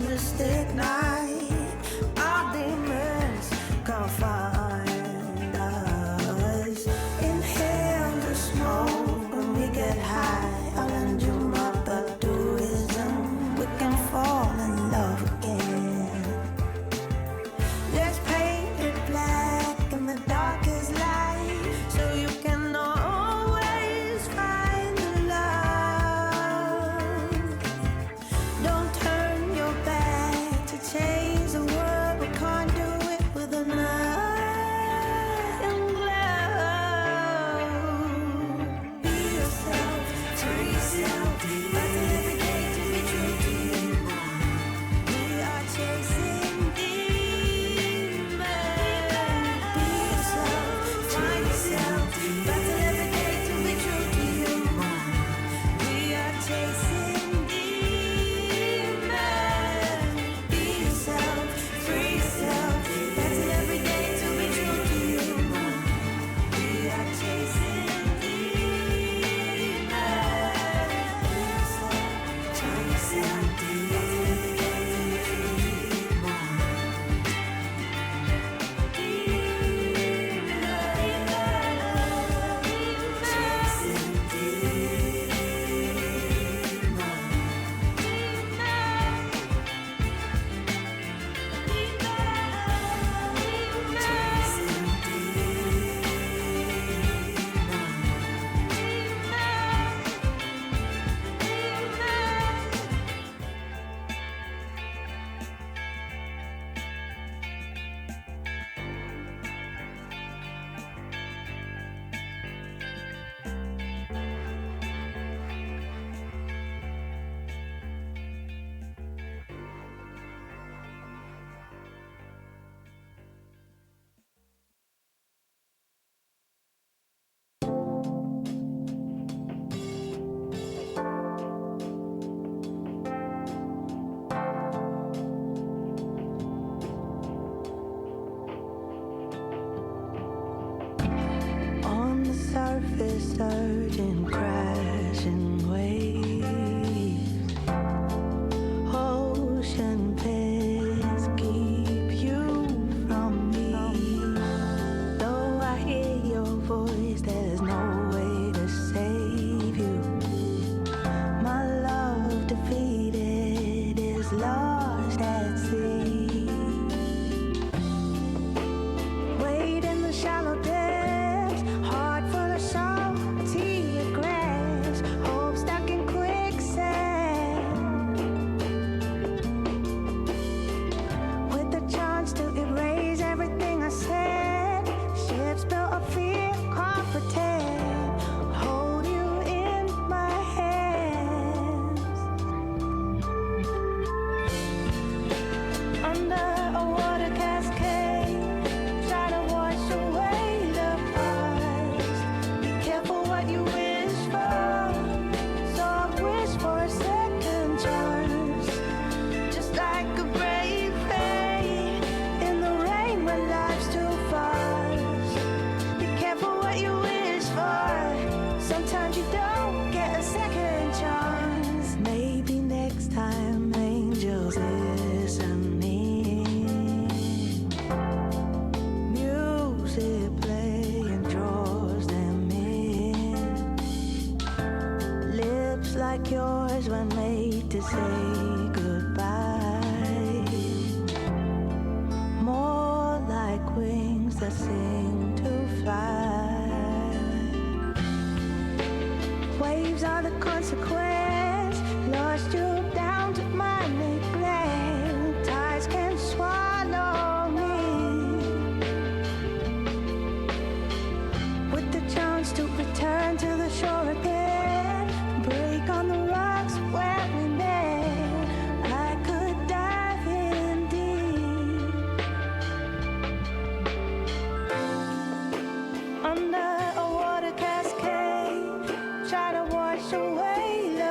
mystic night, our demons can't find us. Inhale the smoke when we get high. I'll lend you my Buddhism. We can fall in love again. Let's paint it black in the darkest light, so you can always find the love. Don't turn your back to change the world. We can't do it with a iron glow. Be yourself, free yourself, but every day to be true to you. We are chasing demons. Be yourself, find yourself, but every day to be true to you. We are chasing demons. Be yourself, free yourself, but every day to be true to you. We are chasing demons. Be yourself, find yourself, but every day to be true to you. On the surface, surging, crashing waves. Ocean pits keep you from me. Though I hear your voice, there's no way to save you. My love defeated is lost at sea. Wade in the shallow depths, heart full of salty regrets, hope stuck in quicksand. With the chance to erase everything I said, ships built of fear, can't pretend. Hold you in my hands. Under a water cascade, try to wash away the past. Be careful what you wish for. So I wish for a second chance, just like a brave fade in the rain when life's too fast. Be careful what you wish for. Sometimes you don't get a second chance. Maybe next time, angels listening. Music playing draws them in. Lips like yours were made to say goodbye. More like wings that sing to fly. Waves are the consequence. Lost you down to my neglect. Tides can swallow me. With the chance to return to the shore again, break on the rocks where we met. I could dive in deep. Under a water cascade, try to wash away love.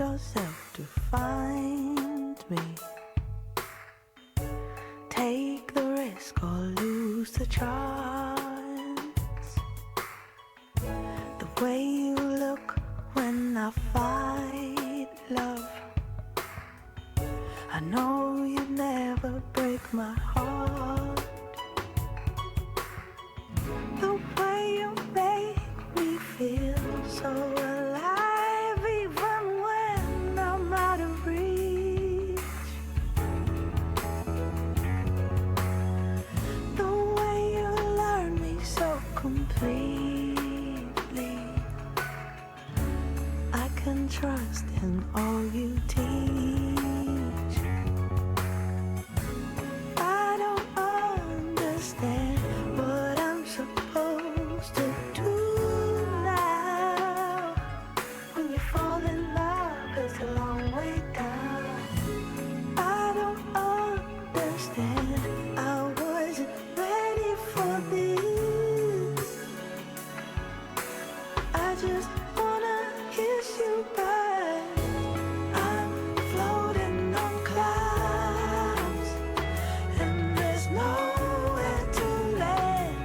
yourself to find me. Take the risk or lose the chance. The way you look when I fight love, I know you'd never break my heart. The way you make me feel so alive, even when I'm out of reach. The way you learn me so completely, I can trust in all you teach. I don't understand what I'm supposed to do now. When you fall in love, it's a long way down. I don't understand, I wasn't ready for this. I just wanna kiss you back. I'm floating on clouds, and there's nowhere to land.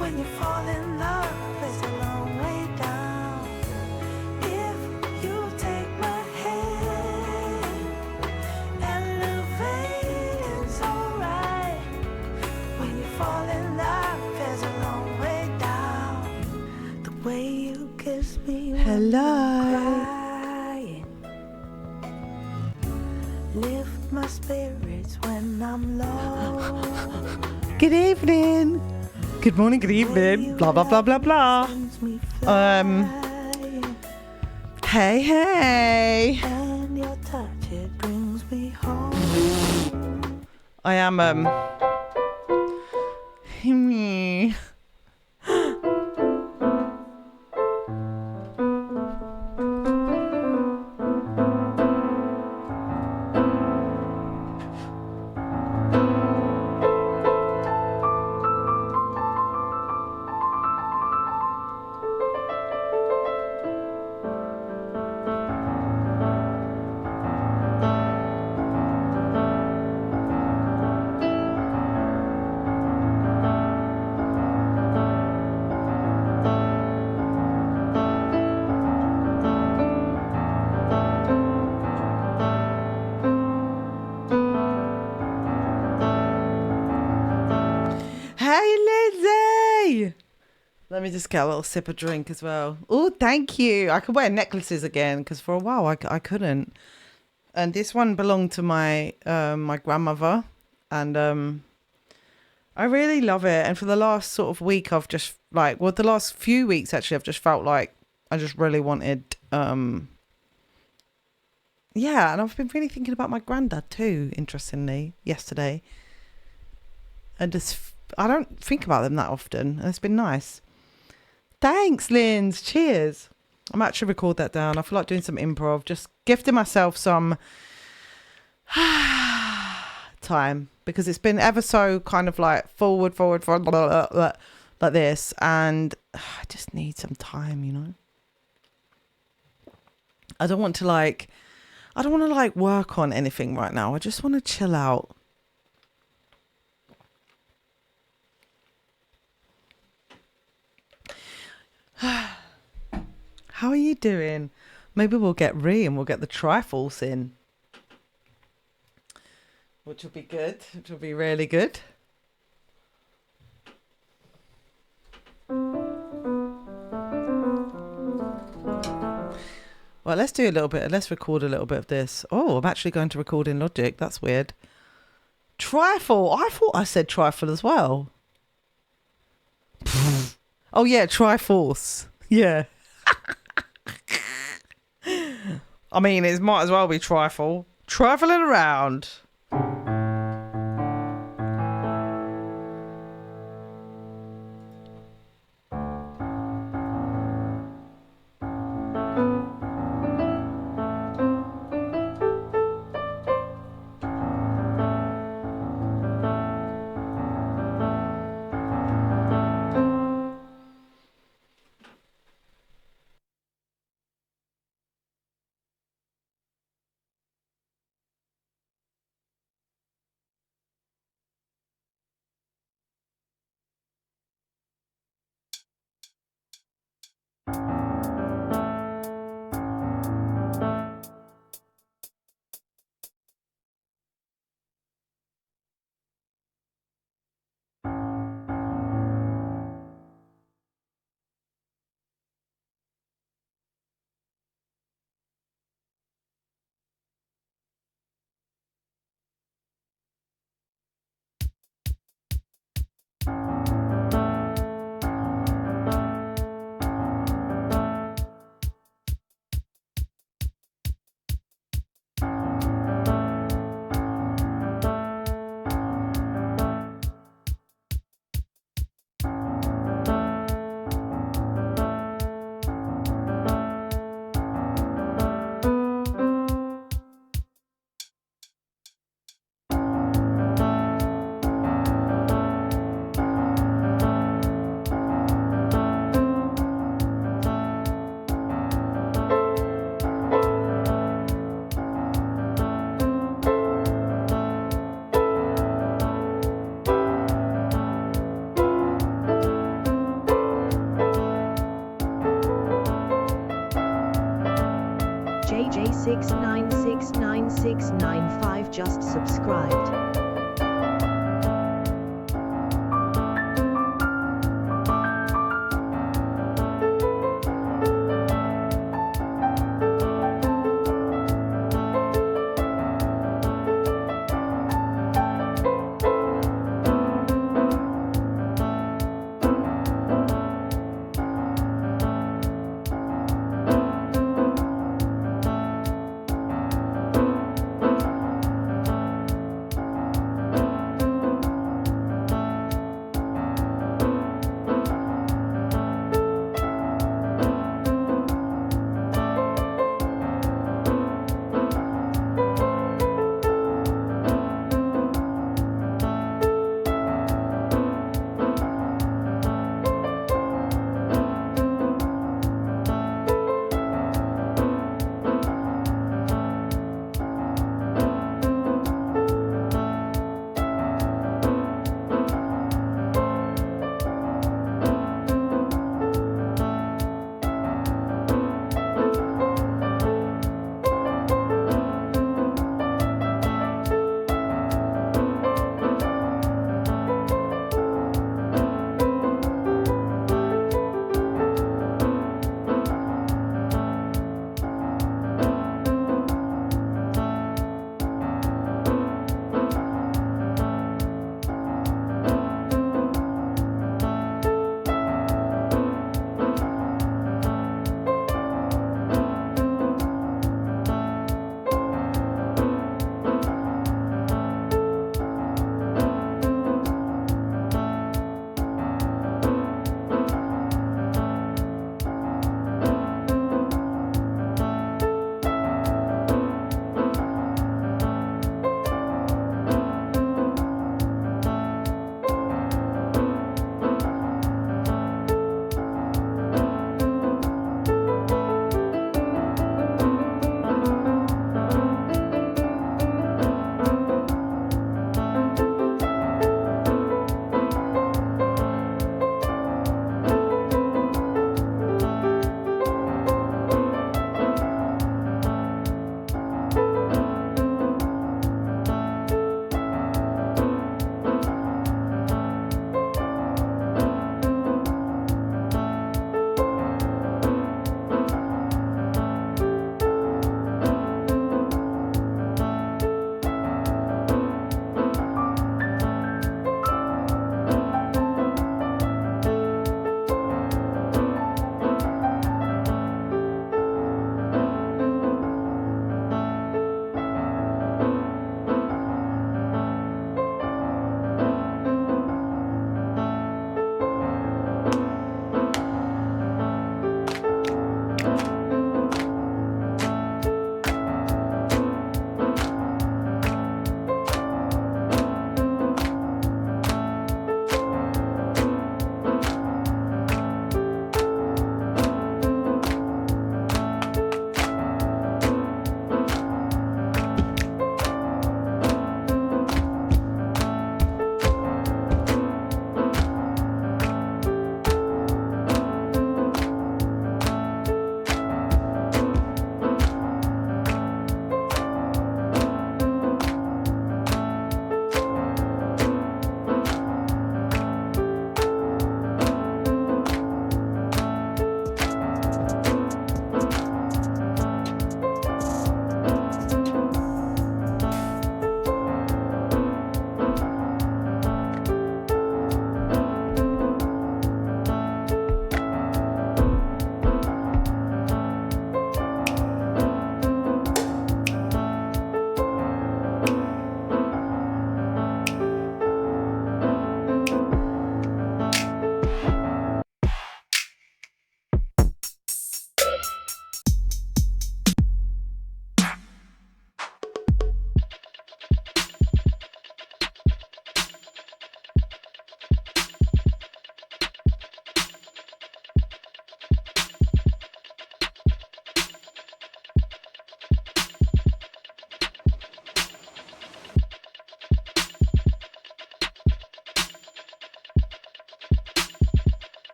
When you fall in love, it's a long way down. If you take my hand, elevating's alright. When you fall in love, there's a long way down. The way you kiss me when Hello. I'm crying, lift my spirits when I'm low. Good evening. Good morning, good evening. Blah, blah, blah, blah, blah. Sends me Um, flying, Hey, hey. and your touch, it brings me home. I am, me. Hey, Lizzie. Let me just get a little sip of drink as well. Oh, thank you. I could wear necklaces again because for a while I couldn't. And this one belonged to my my grandmother, and I really love it. And for the last sort of week, I've just the last few weeks actually, I've just felt like I just really wanted, yeah. And I've been really thinking about my granddad too, interestingly, yesterday. And I don't think about them that often. And it's been nice. Thanks, Linz. Cheers. I might actually record that down. I feel like doing some improv, just gifting myself some time, because it's been ever so kind of like forward, blah, blah, blah, like this, and I just need some time, you know. I don't want to work on anything right now. I just want to chill out. How are you doing? Maybe we'll get and we'll get the Triforce in, which will be good. Which will be really good. Well, let's do a little bit. Let's record a little bit of this. Oh, I'm actually going to record in Logic. That's weird. Trifle. I thought I said trifle as well. Oh yeah, Triforce. Yeah. I mean, it might as well be trifle. Trifling around. JJ696965 just subscribed.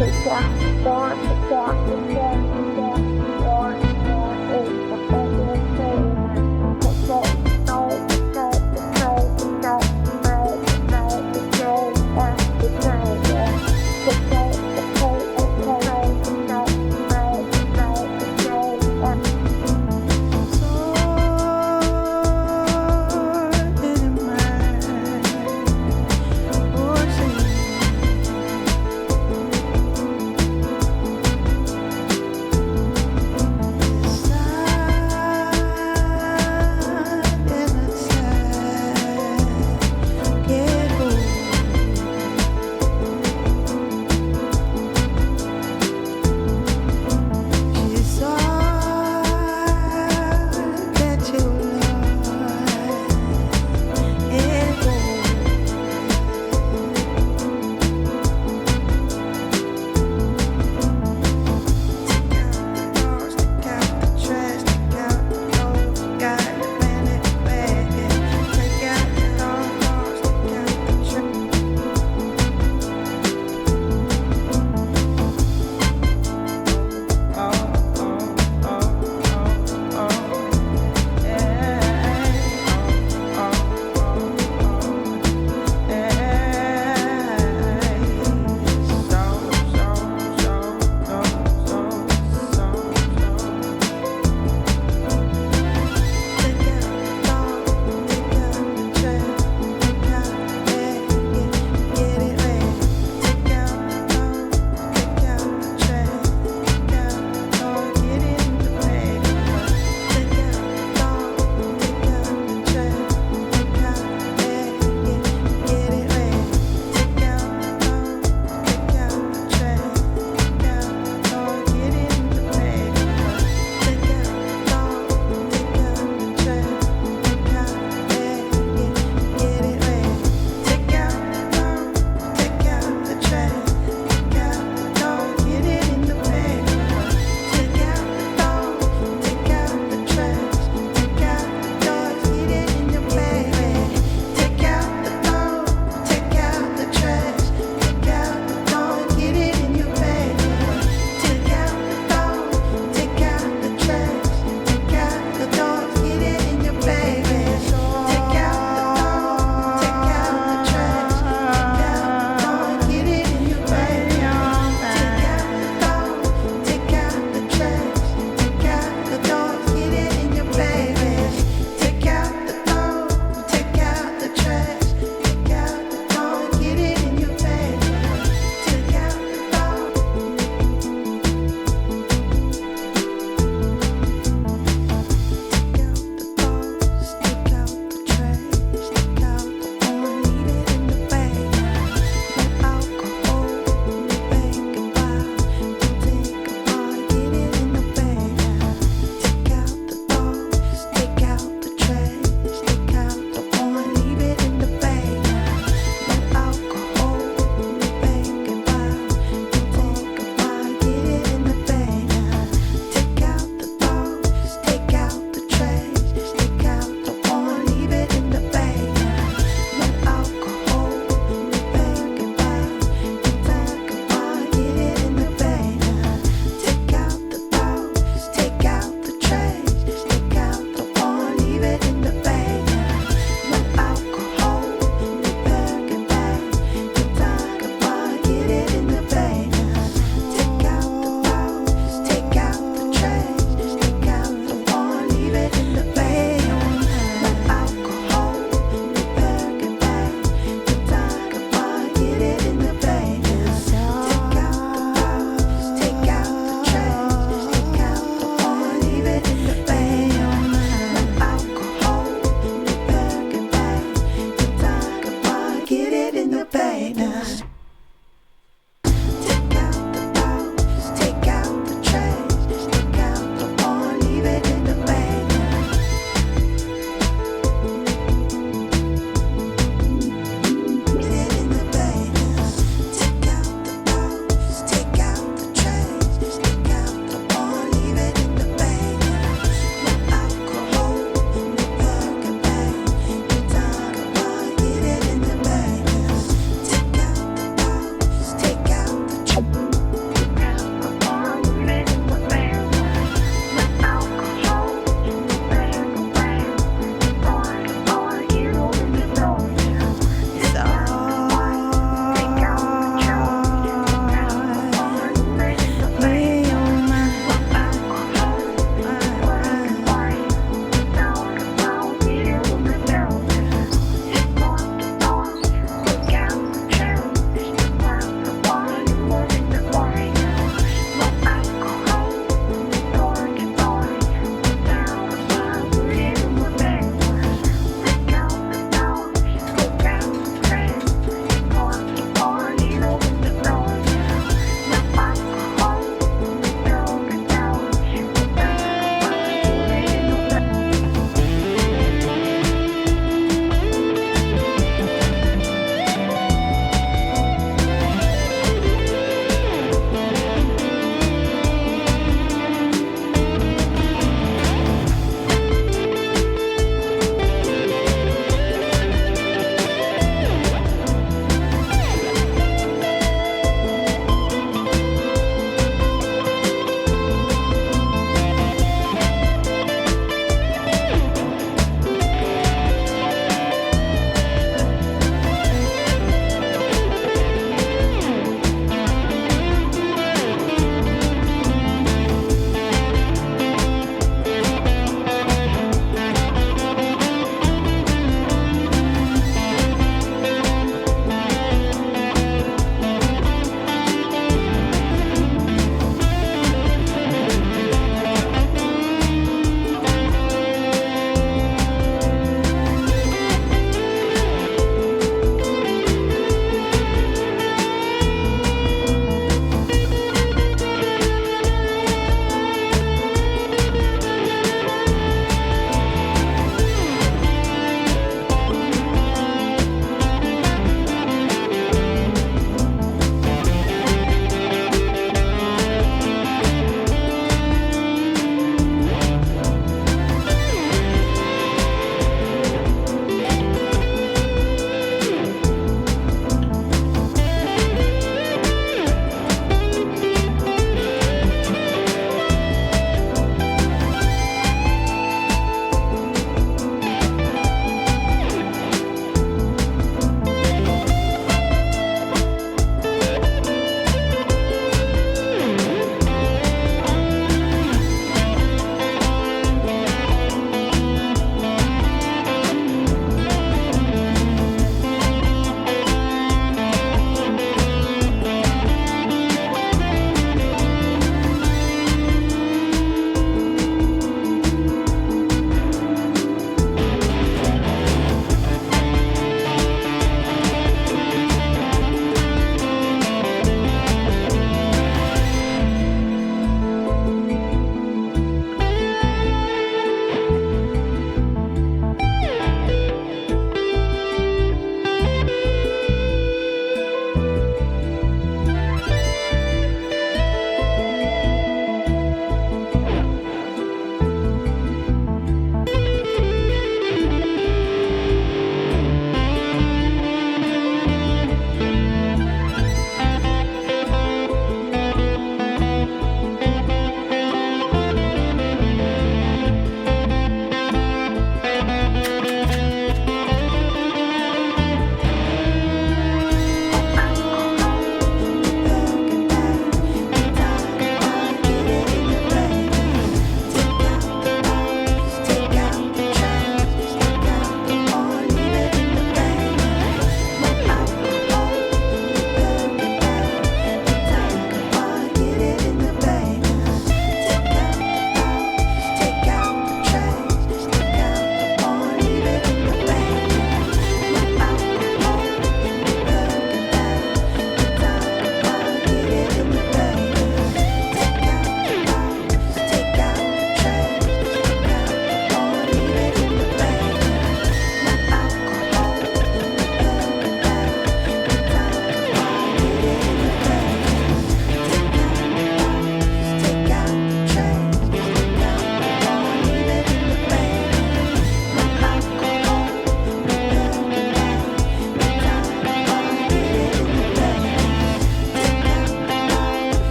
Thank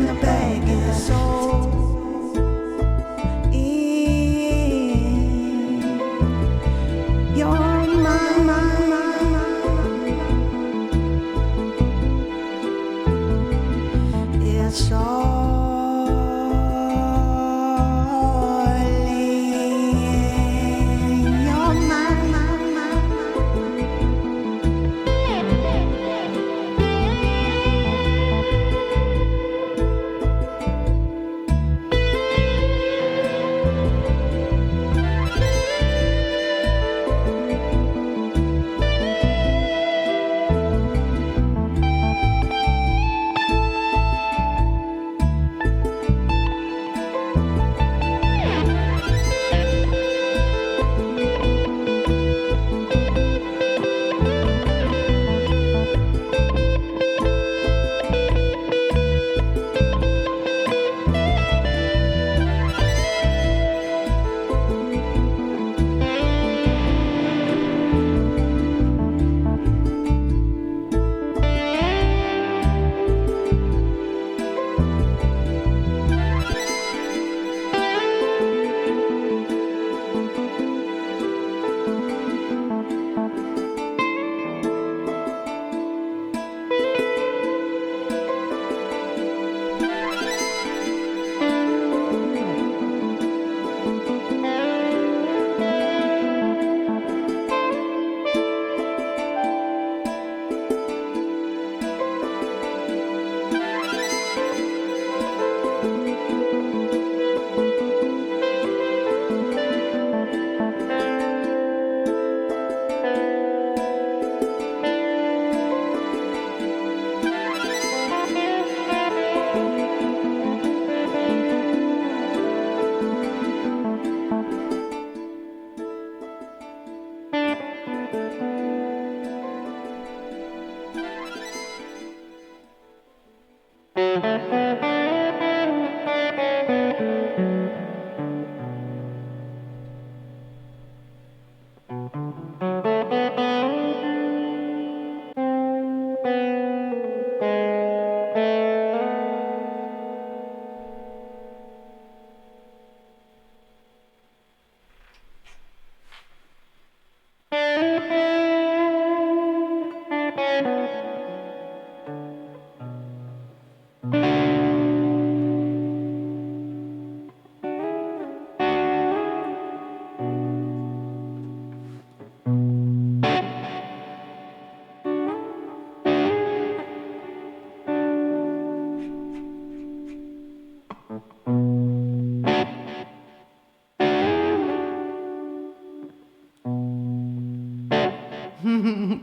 in the bag and the soul in your mind. It's all in your mind.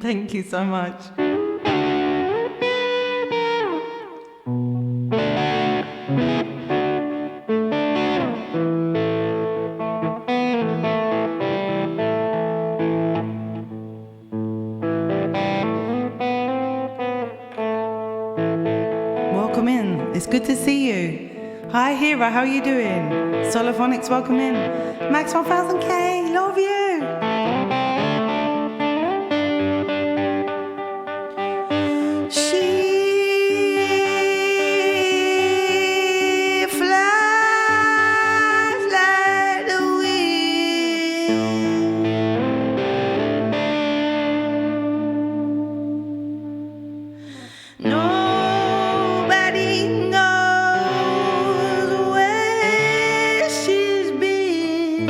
Thank you so much. Welcome in. It's good to see you. Hi, Hira. How are you doing? Solophonics, welcome in. Max 1000K, love you. She flies like the wind. Nobody knows where she's been.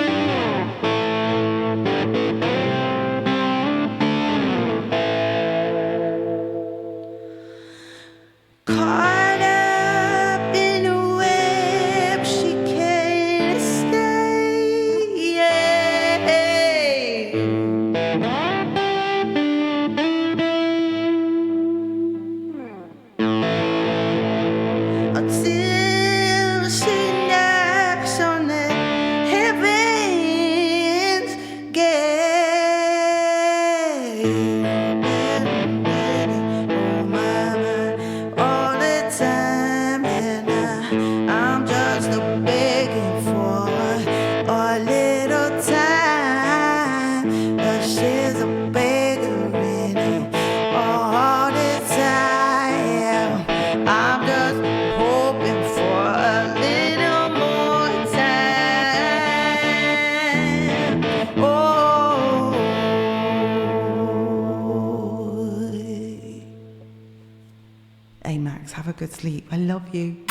good sleep. I love you.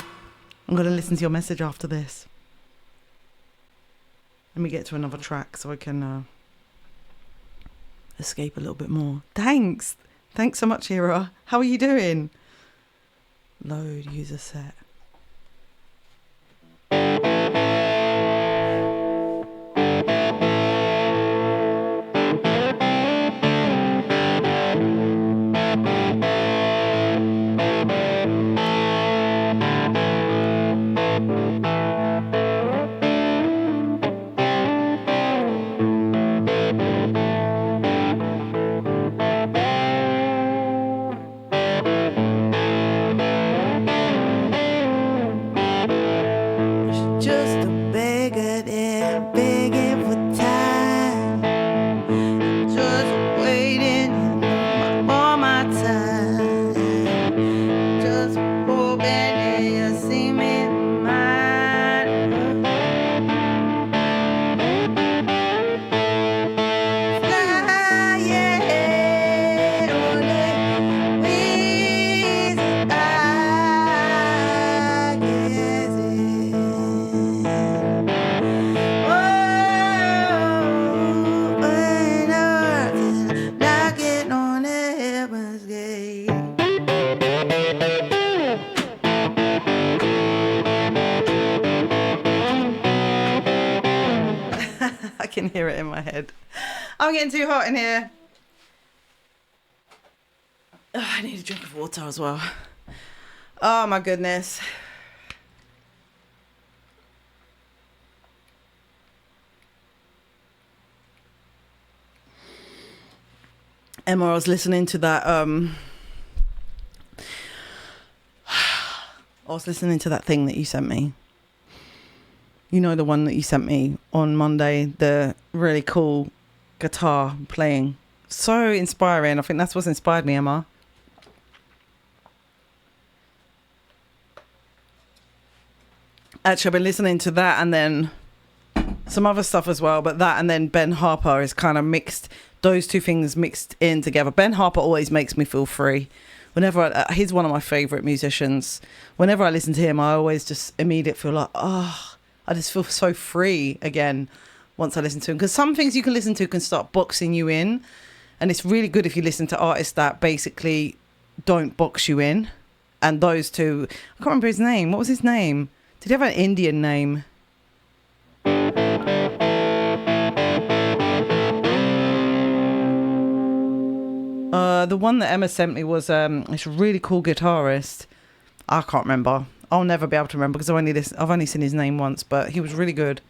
I'm going to listen to your message after this. Let me get to another track so I can escape a little bit more. Thanks so much, Hira. How are you doing? Load user set. Just a beggar there, begging for time. Just waiting for my time. Just hoping that you see me mine. Flying on the wings I guess it. Knocking on the heaven's gate. I can hear it in my head. I'm getting too hot in here. Ugh, I need a drink of water as well. Oh my goodness. Emma, I was listening to that thing that you sent me. You know, the one that you sent me on Monday, the really cool guitar playing. So inspiring. I think that's what's inspired me, Emma. Actually, I've been listening to that and then some other stuff as well, but that and then Ben Harper is kind of mixed. Those two things mixed in together. Ben Harper always makes me feel free. He's one of my favourite musicians. Whenever I listen to him, I always just immediately feel like, I just feel so free again once I listen to him. Because some things you can listen to can start boxing you in. And it's really good if you listen to artists that basically don't box you in. And those two, I can't remember his name. What was his name? Did he have an Indian name? The one that Emma sent me was it's a really cool guitarist. I can't remember. I'll never be able to remember because I've only seen his name once, but he was really good.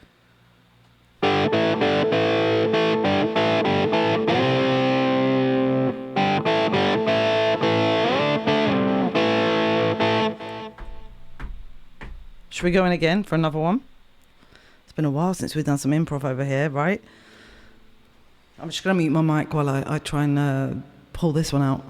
Should we go in again for another one? It's been a while since we've done some improv over here, right? I'm just going to mute my mic while I try and pull this one out.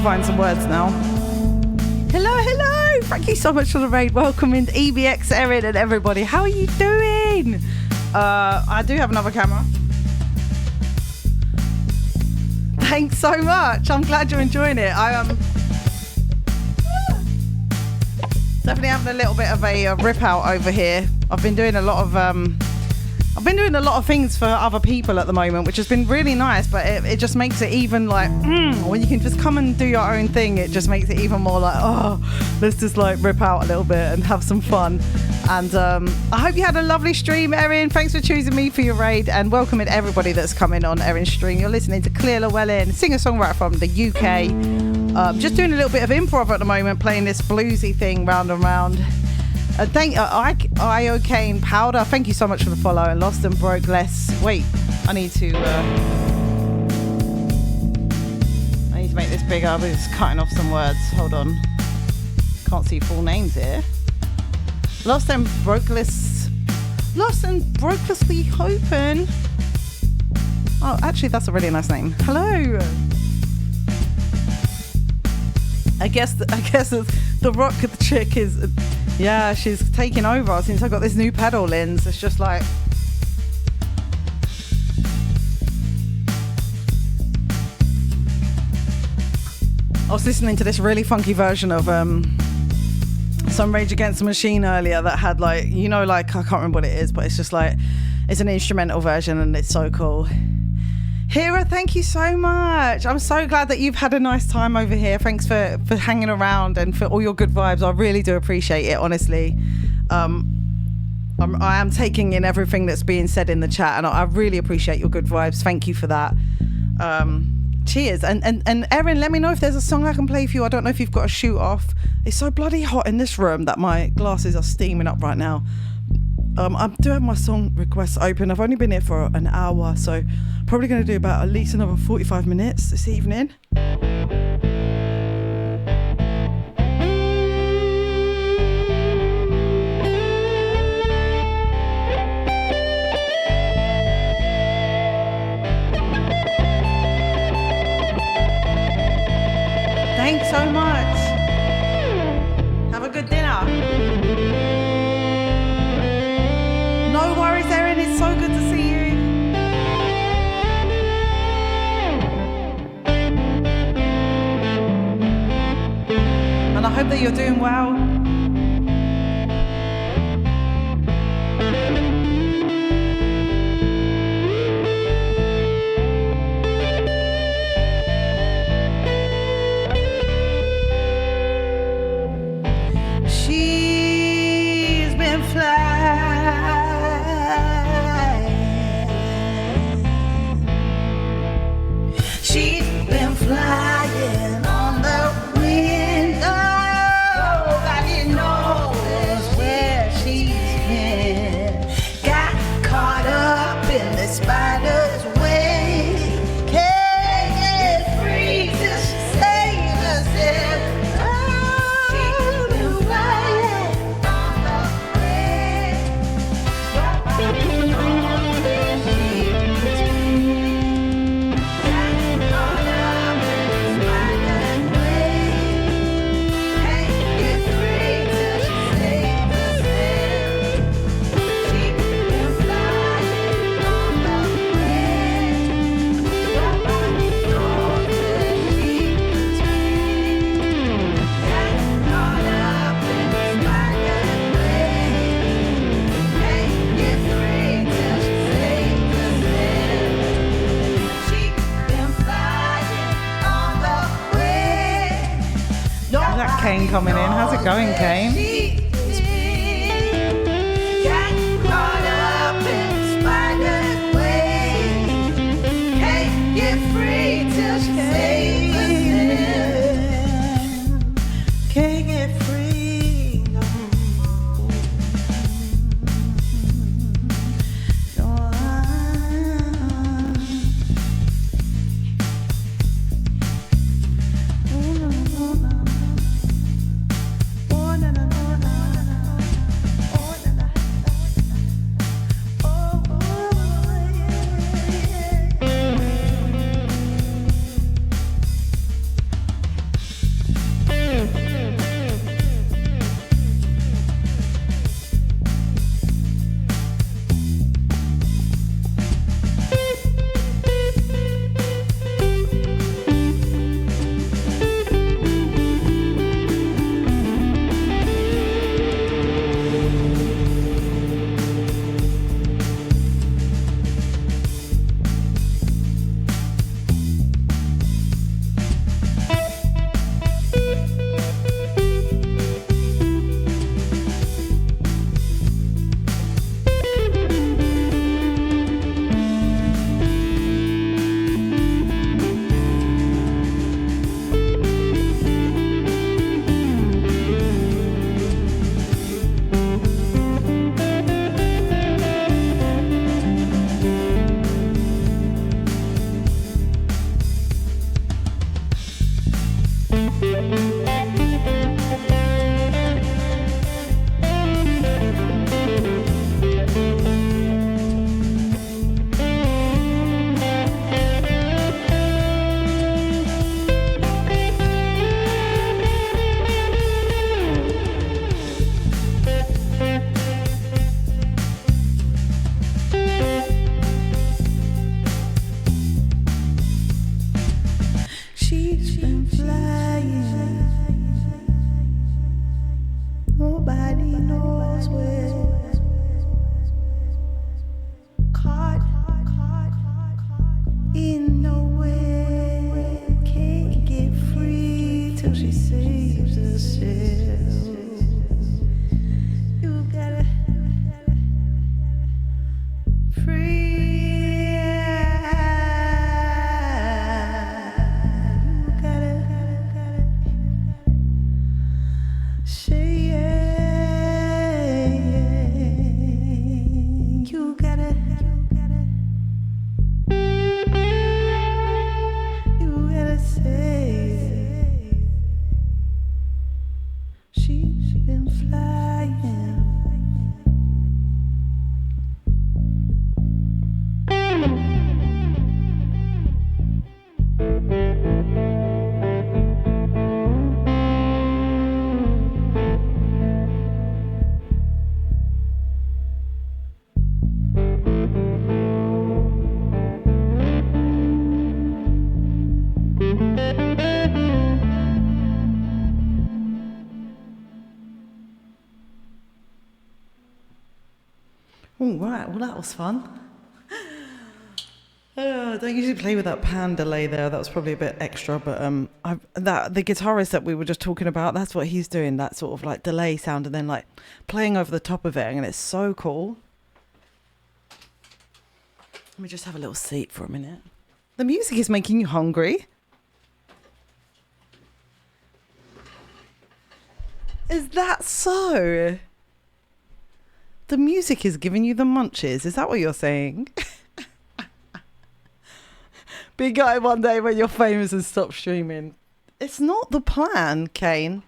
find some words now. Hello. Thank you so much for the raid. Welcome in EBX, Erin, and everybody. How are you doing? I do have another camera. Thanks so much. I'm glad you're enjoying it. I am definitely having a little bit of a rip out over here. I've been doing a lot of things for other people at the moment, which has been really nice, but it just makes it even like, when you can just come and do your own thing, it just makes it even more like, let's just like rip out a little bit and have some fun. And I hope you had a lovely stream, Erin. Thanks for choosing me for your raid, and welcoming everybody that's coming on Erin's stream. You're listening to Clear Llewellyn, singer-songwriter from the UK. Just doing a little bit of improv at the moment, playing this bluesy thing round and round. Thank Iocane Powder. Thank you so much for the follow. And Lost and Broke Less. Wait, I need to make this bigger. I'm just cutting off some words. Hold on. Can't see full names here. Lost and Brokelessly Open. Oh, actually, that's a really nice name. Hello. I guess the rock chick is. Yeah, she's taking over since I got this new pedal lens. It's just like... I was listening to this really funky version of some Rage Against the Machine earlier that had like, I can't remember what it is, but it's just like, it's an instrumental version and it's so cool. Hira, thank you so much. I'm so glad that you've had a nice time over here. Thanks for hanging around and for all your good vibes. I really do appreciate it, honestly. I am taking in everything that's being said in the chat, and I really appreciate your good vibes. Thank you for that. Cheers. And Erin, let me know if there's a song I can play for you. I don't know if you've got a shoot off. It's so bloody hot in this room that my glasses are steaming up right now. I do have my song requests open. I've only been here for an hour, so probably going to do about at least another 45 minutes this evening. Thanks so much. Have a good dinner. No worries, Erin. It's so good to see you. And I hope that you're doing well. She's been flying. She's been flying on the wind. Nobody knows where she's been. Got caught up in the spider's web. Can't get free till she saves herself. She's been flying on the wind. Kane coming in. How's it going, Kane? Can't get free, no. No, All right, well that was fun. I don't usually play with that pan delay there. That was probably a bit extra, but the guitarist that we were just talking about, that's what he's doing. That sort of like delay sound and then like playing over the top of it, and it's so cool. Let me just have a little seat for a minute. The music is making you hungry. Is that so? The music is giving you the munchies. Is that what you're saying? Big guy one day when you're famous and stop streaming. It's not the plan, Kane.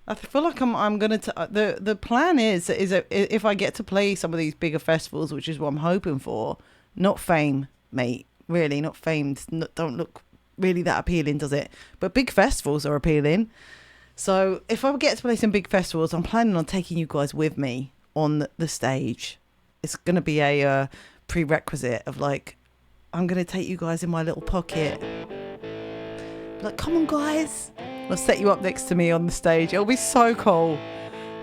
I feel like I'm gonna. The plan is if I get to play some of these bigger festivals, which is what I'm hoping for. Not fame, mate. Really, not fame. Don't look really that appealing, does it? But big festivals are appealing. So if I get to play some big festivals, I'm planning on taking you guys with me on the stage. It's gonna be a prerequisite of like, I'm gonna take you guys in my little pocket. Like, come on, guys. I'll set you up next to me on the stage. It'll be so cool.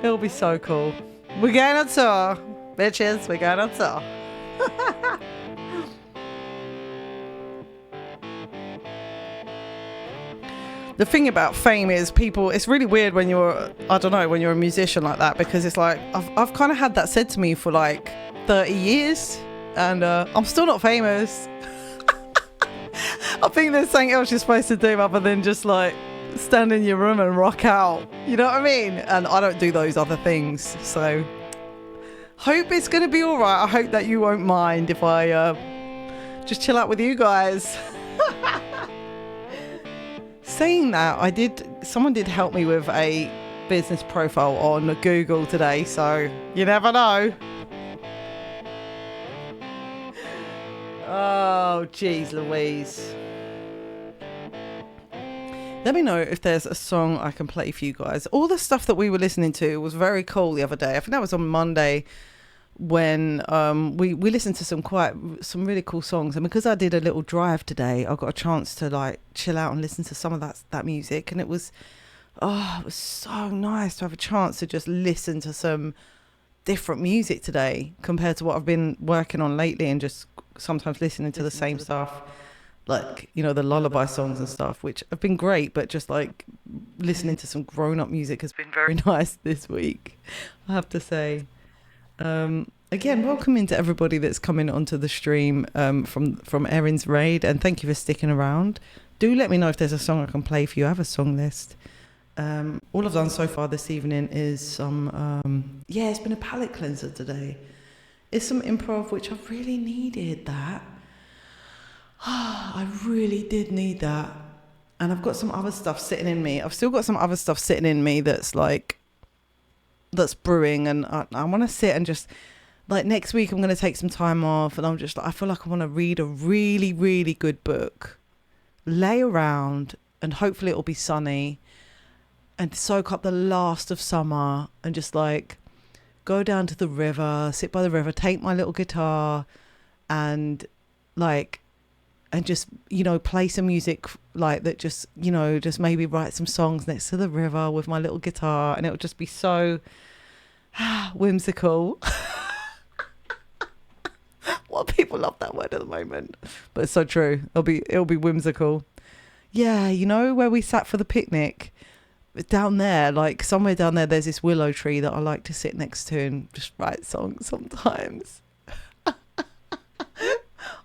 It'll be so cool. We're going on tour, bitches. We're going on tour. The thing about fame is people, it's really weird when you're, I don't know, when you're a musician like that, because it's like, I've kind of had that said to me for like 30 years and I'm still not famous. I think there's something else you're supposed to do other than just like stand in your room and rock out. You know what I mean? And I don't do those other things. So hope it's going to be all right. I hope that you won't mind if I just chill out with you guys. Saying that, someone did help me with a business profile on Google today. So you never know. Oh, geez, Louise. Let me know if there's a song I can play for you guys. All the stuff that we were listening to was very cool the other day. I think that was on Monday when we listened to some really cool songs. And because I did a little drive today, I got a chance to like chill out and listen to some of that music. And it was so nice to have a chance to just listen to some different music today compared to what I've been working on lately and just sometimes listening to the same stuff. Like, you know, the lullaby songs and stuff, which have been great, but just like listening to some grown-up music has been very nice this week, I have to say. Again, welcome into everybody that's coming onto the stream from Erin's Raid, and thank you for sticking around. Do let me know if there's a song I can play for you. I have a song list. All I've done so far this evening is some, it's been a palette cleanser today. It's some improv, which I really needed that. I really did need that. And I've got some other stuff sitting in me. I've still got some other stuff sitting in me that's brewing. And I want to sit and just, like next week I'm going to take some time off. And I'm just like, I feel like I want to read a really, really good book. Lay around and hopefully it'll be sunny. And soak up the last of summer and just like go down to the river, sit by the river, take my little guitar and like, and just, you know, play some music like that, just, you know, just maybe write some songs next to the river with my little guitar, and it would just be so whimsical. Well, people love that word at the moment, but it's so true. It'll be whimsical. Yeah, you know, where we sat for the picnic down there, like somewhere down there, there's this willow tree that I like to sit next to and just write songs sometimes.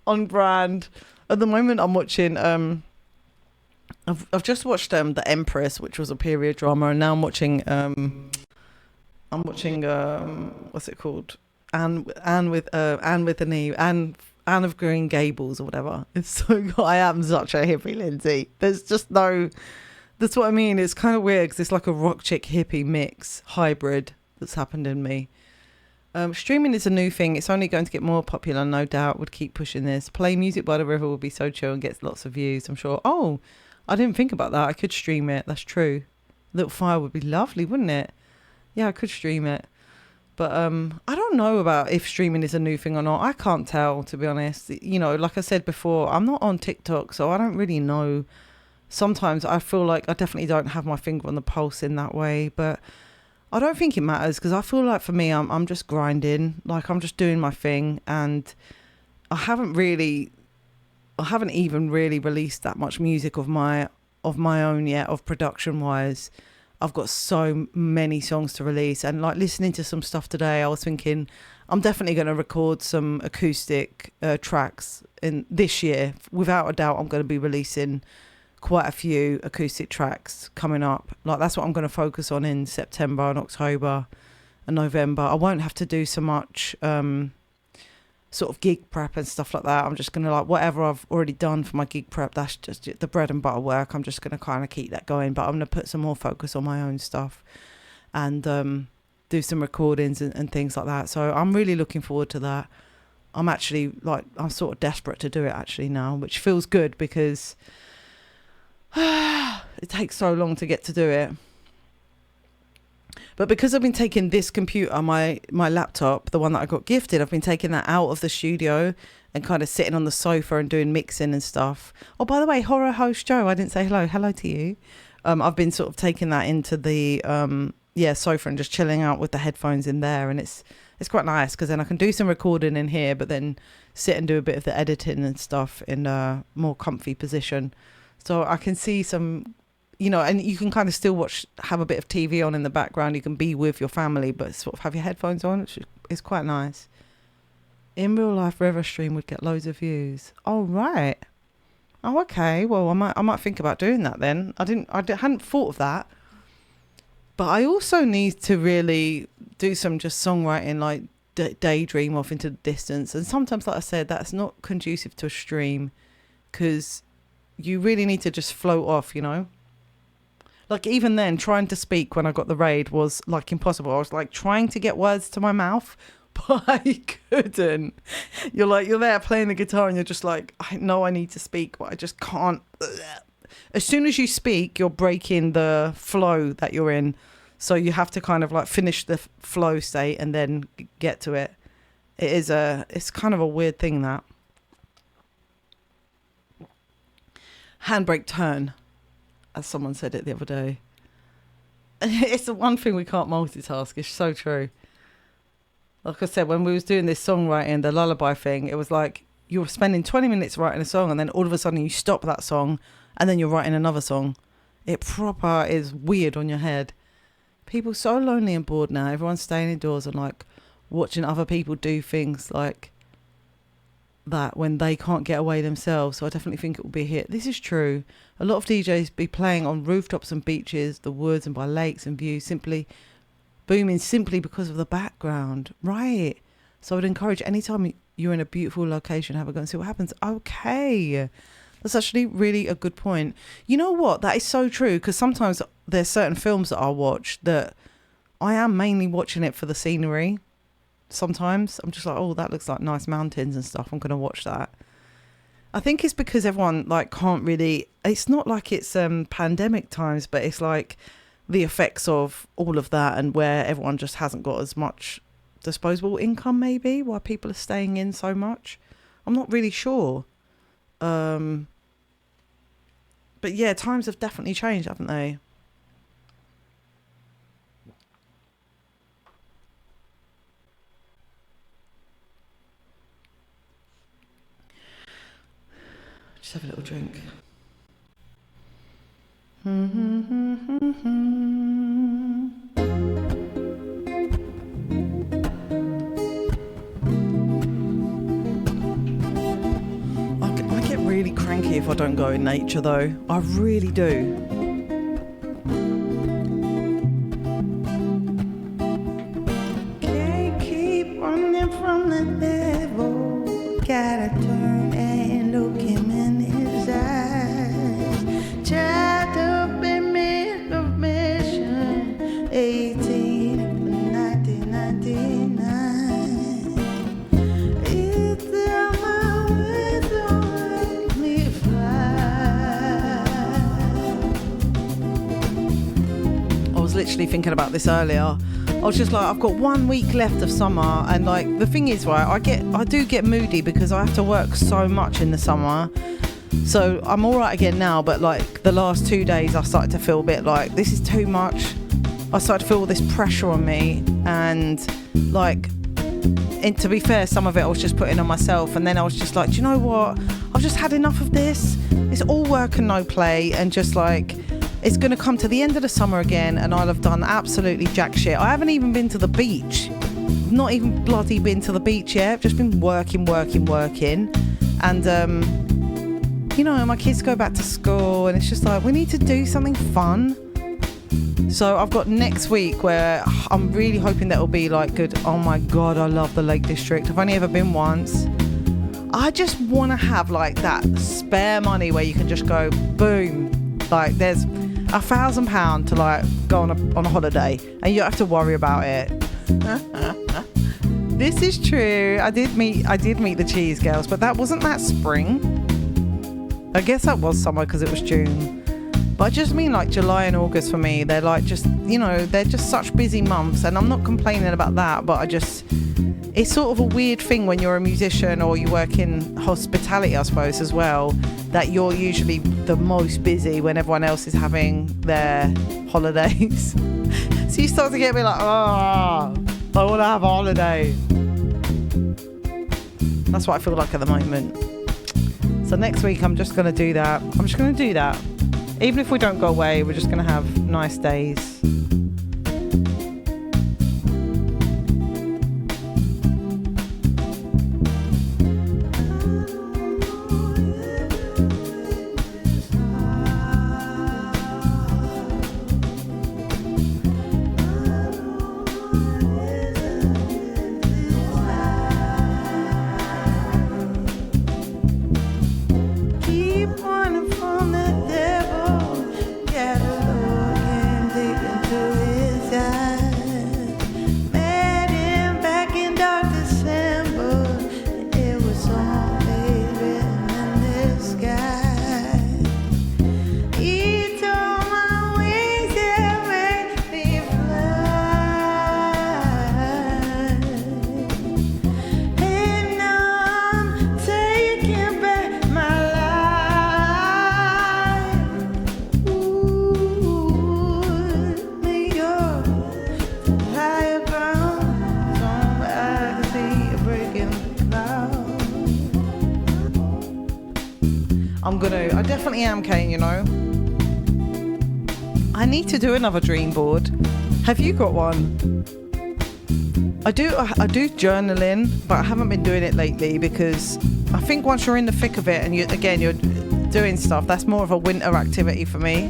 On brand. At the moment, I'm watching. I've just watched The Empress, which was a period drama, and now I'm watching. What's it called? Anne with an E. Anne of Green Gables or whatever. It's so. I am such a hippie, Lindsay. There's just no. That's what I mean. It's kind of weird because it's like a rock chick hippie mix hybrid that's happened in me. Streaming is a new thing. It's only going to get more popular, no doubt. Would keep pushing this. Play music by the river will be so chill and gets lots of views, I'm sure. Oh, I didn't think about that. I could stream it. That's true. Little fire would be lovely, wouldn't it? Yeah, I could stream it. But I don't know about if streaming is a new thing or not. I can't tell, to be honest. You know, like I said before, I'm not on TikTok, so I don't really know. Sometimes I feel like I definitely don't have my finger on the pulse in that way, but I don't think it matters because I feel like for me, I'm just grinding. Like I'm just doing my thing, and I haven't even really released that much music of my own yet, of production wise. I've got so many songs to release, and like listening to some stuff today, I was thinking I'm definitely going to record some acoustic tracks in this year. Without a doubt, I'm going to be releasing quite a few acoustic tracks coming up. Like that's what I'm going to focus on in September and October and November. I won't have to do so much sort of gig prep and stuff like that. I'm just going to like whatever I've already done for my gig prep, that's just the bread and butter work. I'm just going to kind of keep that going, but I'm going to put some more focus on my own stuff and do some recordings and things like that. So I'm really looking forward to that. I'm sort of desperate to do it actually now, which feels good because it takes so long to get to do it. But because I've been taking this computer, my laptop, the one that I got gifted, I've been taking that out of the studio and kind of sitting on the sofa and doing mixing and stuff. Oh, by the way, horror host Joe, I didn't say hello. Hello to you. I've been sort of taking that into the sofa and just chilling out with the headphones in there, and it's quite nice because then I can do some recording in here, but then sit and do a bit of the editing and stuff in a more comfy position. So I can see some, and you can kind of still have a bit of TV on in the background. You can be with your family, but sort of have your headphones on, which is quite nice. In real life, River Stream would get loads of views. Oh, right. Oh, okay. Well, I might think about doing that then. I hadn't thought of that. But I also need to really do some just songwriting, like daydream off into the distance. And sometimes, like I said, that's not conducive to a stream because you really need to just float off, Like even then, trying to speak when I got the raid was like impossible. I was like trying to get words to my mouth, but I couldn't. You're there playing the guitar and you're just like, I know I need to speak, but I just can't. As soon as you speak, you're breaking the flow that you're in. So you have to kind of like finish the flow state and then get to it. It's kind of a weird thing, that. Handbrake turn, as someone said it the other day. It's the one thing we can't multitask. It's so true. Like I said, when we was doing this songwriting, the lullaby thing, it was like you were spending 20 minutes writing a song and then all of a sudden you stop that song and then you're writing another song. It proper is weird on your head. People so lonely and bored now. Everyone's staying indoors and like watching other people do things like that when they can't get away themselves. So I definitely think it will be a hit. This is true. A lot of DJs be playing on rooftops and beaches, the woods and by lakes and views, simply booming simply because of the background. Right. So I would encourage anytime you're in a beautiful location, have a go and see what happens. Okay. That's actually really a good point. You know what? That is so true, because sometimes there's certain films that I'll watch that I am mainly watching it for the scenery. Sometimes I'm just like, oh, that looks like nice mountains and stuff. I'm going to watch that. I think it's because everyone like can't really, it's not like it's pandemic times, but it's like the effects of all of that and where everyone just hasn't got as much disposable income, maybe, why people are staying in so much. I'm not really sure. But yeah, times have definitely changed, haven't they? Just have a little drink. I get really cranky if I don't go in nature, though. I really do. Can't keep running from the devil. Gotta turn and look him in his eyes. Child up in mid of mission, 18 of 1999. It's the moment don't make me fly. I was literally thinking about this earlier. I was just like, I've got 1 week left of summer, and like the thing is, right, I do get moody because I have to work so much in the summer. So I'm all right again now, but like the last 2 days I started to feel a bit like this is too much. I started to feel all this pressure on me, and like, and to be fair, some of it I was just putting on myself, and then I was just like, do you know what? I've just had enough of this. It's all work and no play, and just like, it's going to come to the end of the summer again, and I'll have done absolutely jack shit. I haven't even been to the beach. Not even bloody been to the beach yet. I've just been working. And, you know, my kids go back to school, and it's just like, we need to do something fun. So I've got next week where I'm really hoping that it'll be like good. Oh my God, I love the Lake District. I've only ever been once. I just want to have like that spare money where you can just go, boom. Like there's £1,000 to like go on a holiday, and you don't have to worry about it. This is true. I did meet the Cheese Girls, but that wasn't that spring. I guess that was summer because it was June. But I just mean like July and August for me. They're like just, you know, they're just such busy months, and I'm not complaining about that, but it's sort of a weird thing when you're a musician or you work in hospitality, I suppose, as well, that you're usually the most busy when everyone else is having their holidays. So you start to get a bit like, oh, I want to have a holiday. That's what I feel like at the moment. So next week I'm just going to do that. Even if we don't go away, we're just going to have nice days. I definitely am, Kane, you know. I need to do another dream board. Have you got one? I do journaling, but I haven't been doing it lately because I think once you're in the thick of it and you're doing stuff, that's more of a winter activity for me.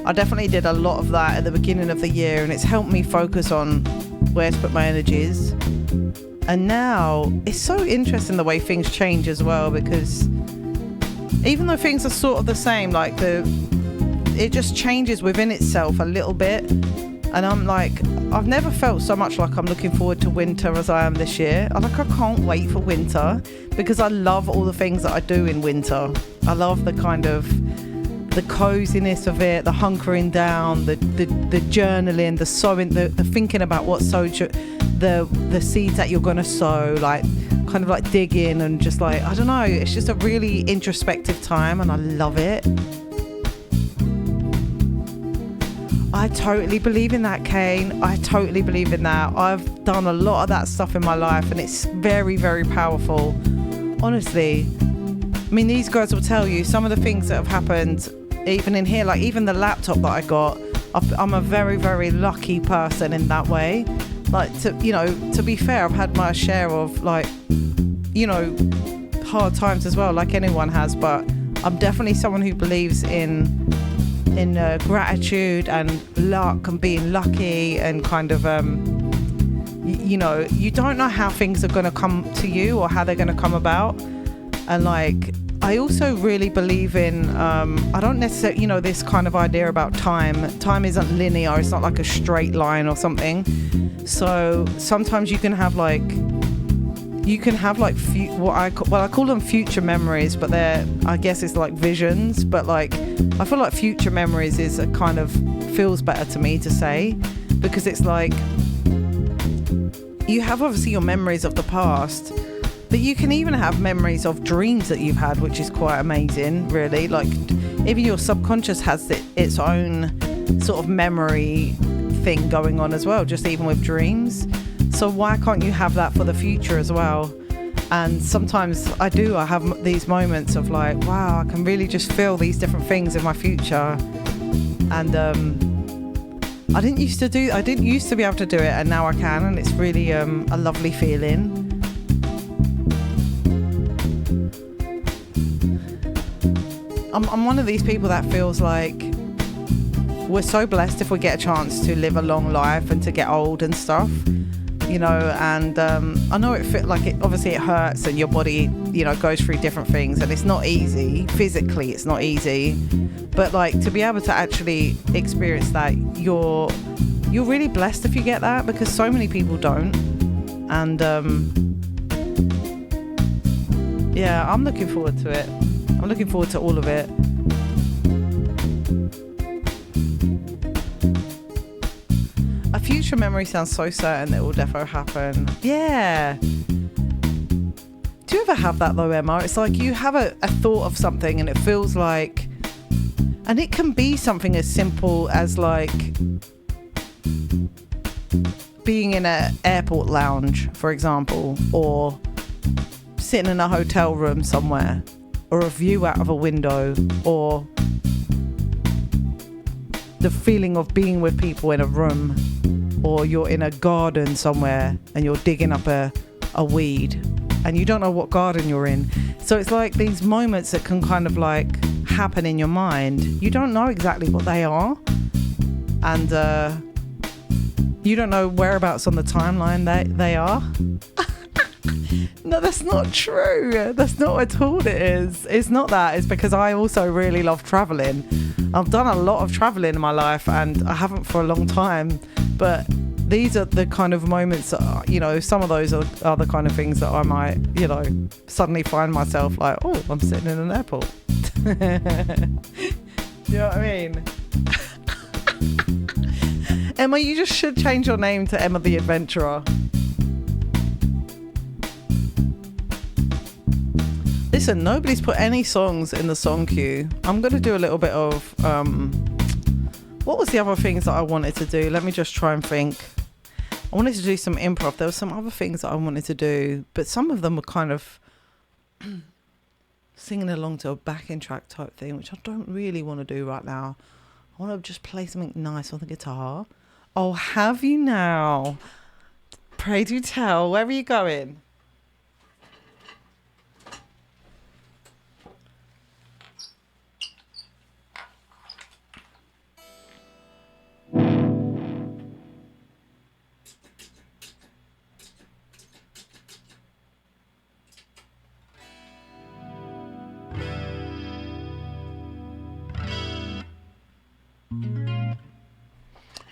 I definitely did a lot of that at the beginning of the year, and it's helped me focus on where to put my energies. And now it's so interesting the way things change as well, because even though things are sort of the same, like it just changes within itself a little bit. And I'm like, I've never felt so much like I'm looking forward to winter as I am this year. I can't wait for winter because I love all the things that I do in winter. I love the kind of the coziness of it, the hunkering down, the journaling, the sowing, the thinking about what the seeds that you're gonna sow, like kind of like digging and just like, I don't know, it's just a really introspective time and I love it. I totally believe in that, Kane. I totally believe in that. I've done a lot of that stuff in my life and it's very, very powerful. Honestly, I mean, these guys will tell you some of the things that have happened even in here, like even the laptop that I got. I'm a very, very lucky person in that way. Like, to be fair, I've had my share of like, hard times as well, like anyone has, but I'm definitely someone who believes in gratitude and luck and being lucky and kind of, you don't know how things are going to come to you or how they're going to come about. And like, I also really believe in, I don't necessarily, this kind of idea about time. Time isn't linear. It's not like a straight line or something. So sometimes you can have like what I call them future memories, but I guess it's like visions. But like, I feel like future memories is a kind of feels better to me to say, because it's like you have obviously your memories of the past, but you can even have memories of dreams that you've had, which is quite amazing, really. Like, even your subconscious has its own sort of memory thing going on as well, just even with dreams. So why can't you have that for the future as well? And sometimes I have these moments of like, wow, I can really just feel these different things in my future. And I didn't used to be able to do it, and now I can, and it's really a lovely feeling. I'm one of these people that feels like we're so blessed if we get a chance to live a long life and to get old and stuff, you know. And I know it obviously it hurts, and your body, you know, goes through different things, and it's not easy physically. It's not easy, but like to be able to actually experience that, you're really blessed if you get that, because so many people don't. And yeah, I'm looking forward to it. I'm looking forward to all of it. A future memory sounds so certain that it will defo happen. Yeah. Do you ever have that though, Emma? It's like you have a thought of something, and it feels like, and it can be something as simple as like being in an airport lounge, for example, or sitting in a hotel room somewhere, or a view out of a window, or the feeling of being with people in a room, or you're in a garden somewhere and you're digging up a weed and you don't know what garden you're in. So it's like these moments that can kind of like happen in your mind. You don't know exactly what they are, and you don't know whereabouts on the timeline they are. No, that's not true. That's not at all it is. It's not that. It's because I also really love traveling. I've done a lot of traveling in my life, and I haven't for a long time. But these are the kind of moments that, you know, some of those are the kind of things that I might, you know, suddenly find myself like, oh, I'm sitting in an airport. You know what I mean? Emma, you just should change your name to Emma the Adventurer. Listen, nobody's put any songs in the song queue. I'm going to do a little bit of... what was the other things that I wanted to do? Let me just try and think. I wanted to do some improv. There were some other things that I wanted to do, but some of them were kind of singing along to a backing track type thing, which I don't really want to do right now. I want to just play something nice on the guitar. Oh, have you now? Pray do tell. Where are you going?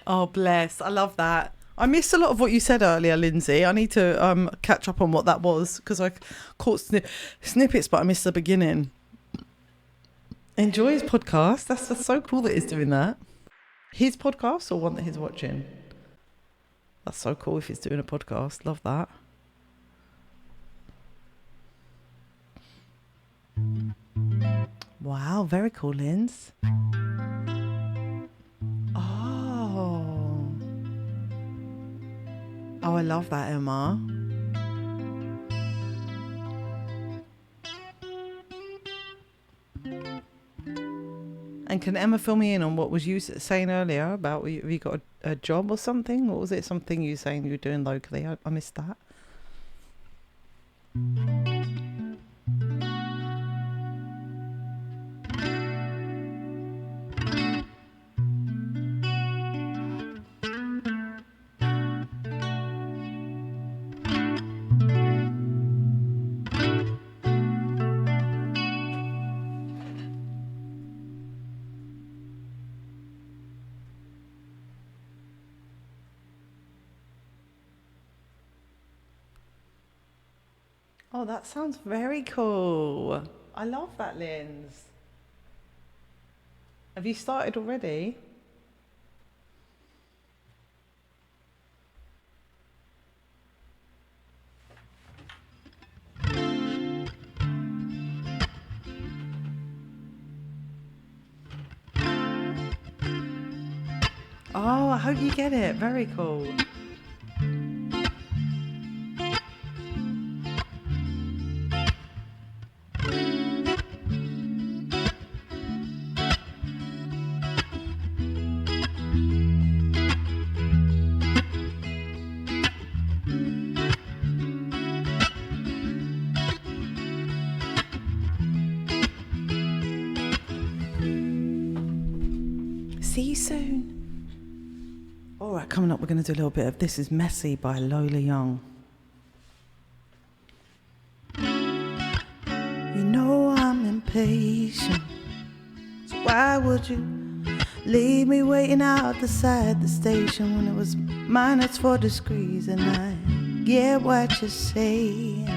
Oh, bless. I love that. I missed a lot of what you said earlier, Lindsay. I need to catch up on what that was, because I caught snippets, but I missed the beginning. Enjoy his podcast. That's so cool that he's doing that. His podcast or one that he's watching? That's so cool if he's doing a podcast. Love that. Wow, very cool, Linz. Oh, I love that, Emma. And can Emma fill me in on what was you saying earlier about, have you got a job or something? Or was it something you were saying you were doing locally? I missed that. Oh, that sounds very cool. I love that, Linz. Have you started already? Oh, I hope you get it. Very cool. See you soon. All right, coming up, we're going to do a little bit of This Is Messy by Lola Young. You know I'm impatient, so why would you leave me waiting out the side the station when it was -4 degrees and I get what you're saying.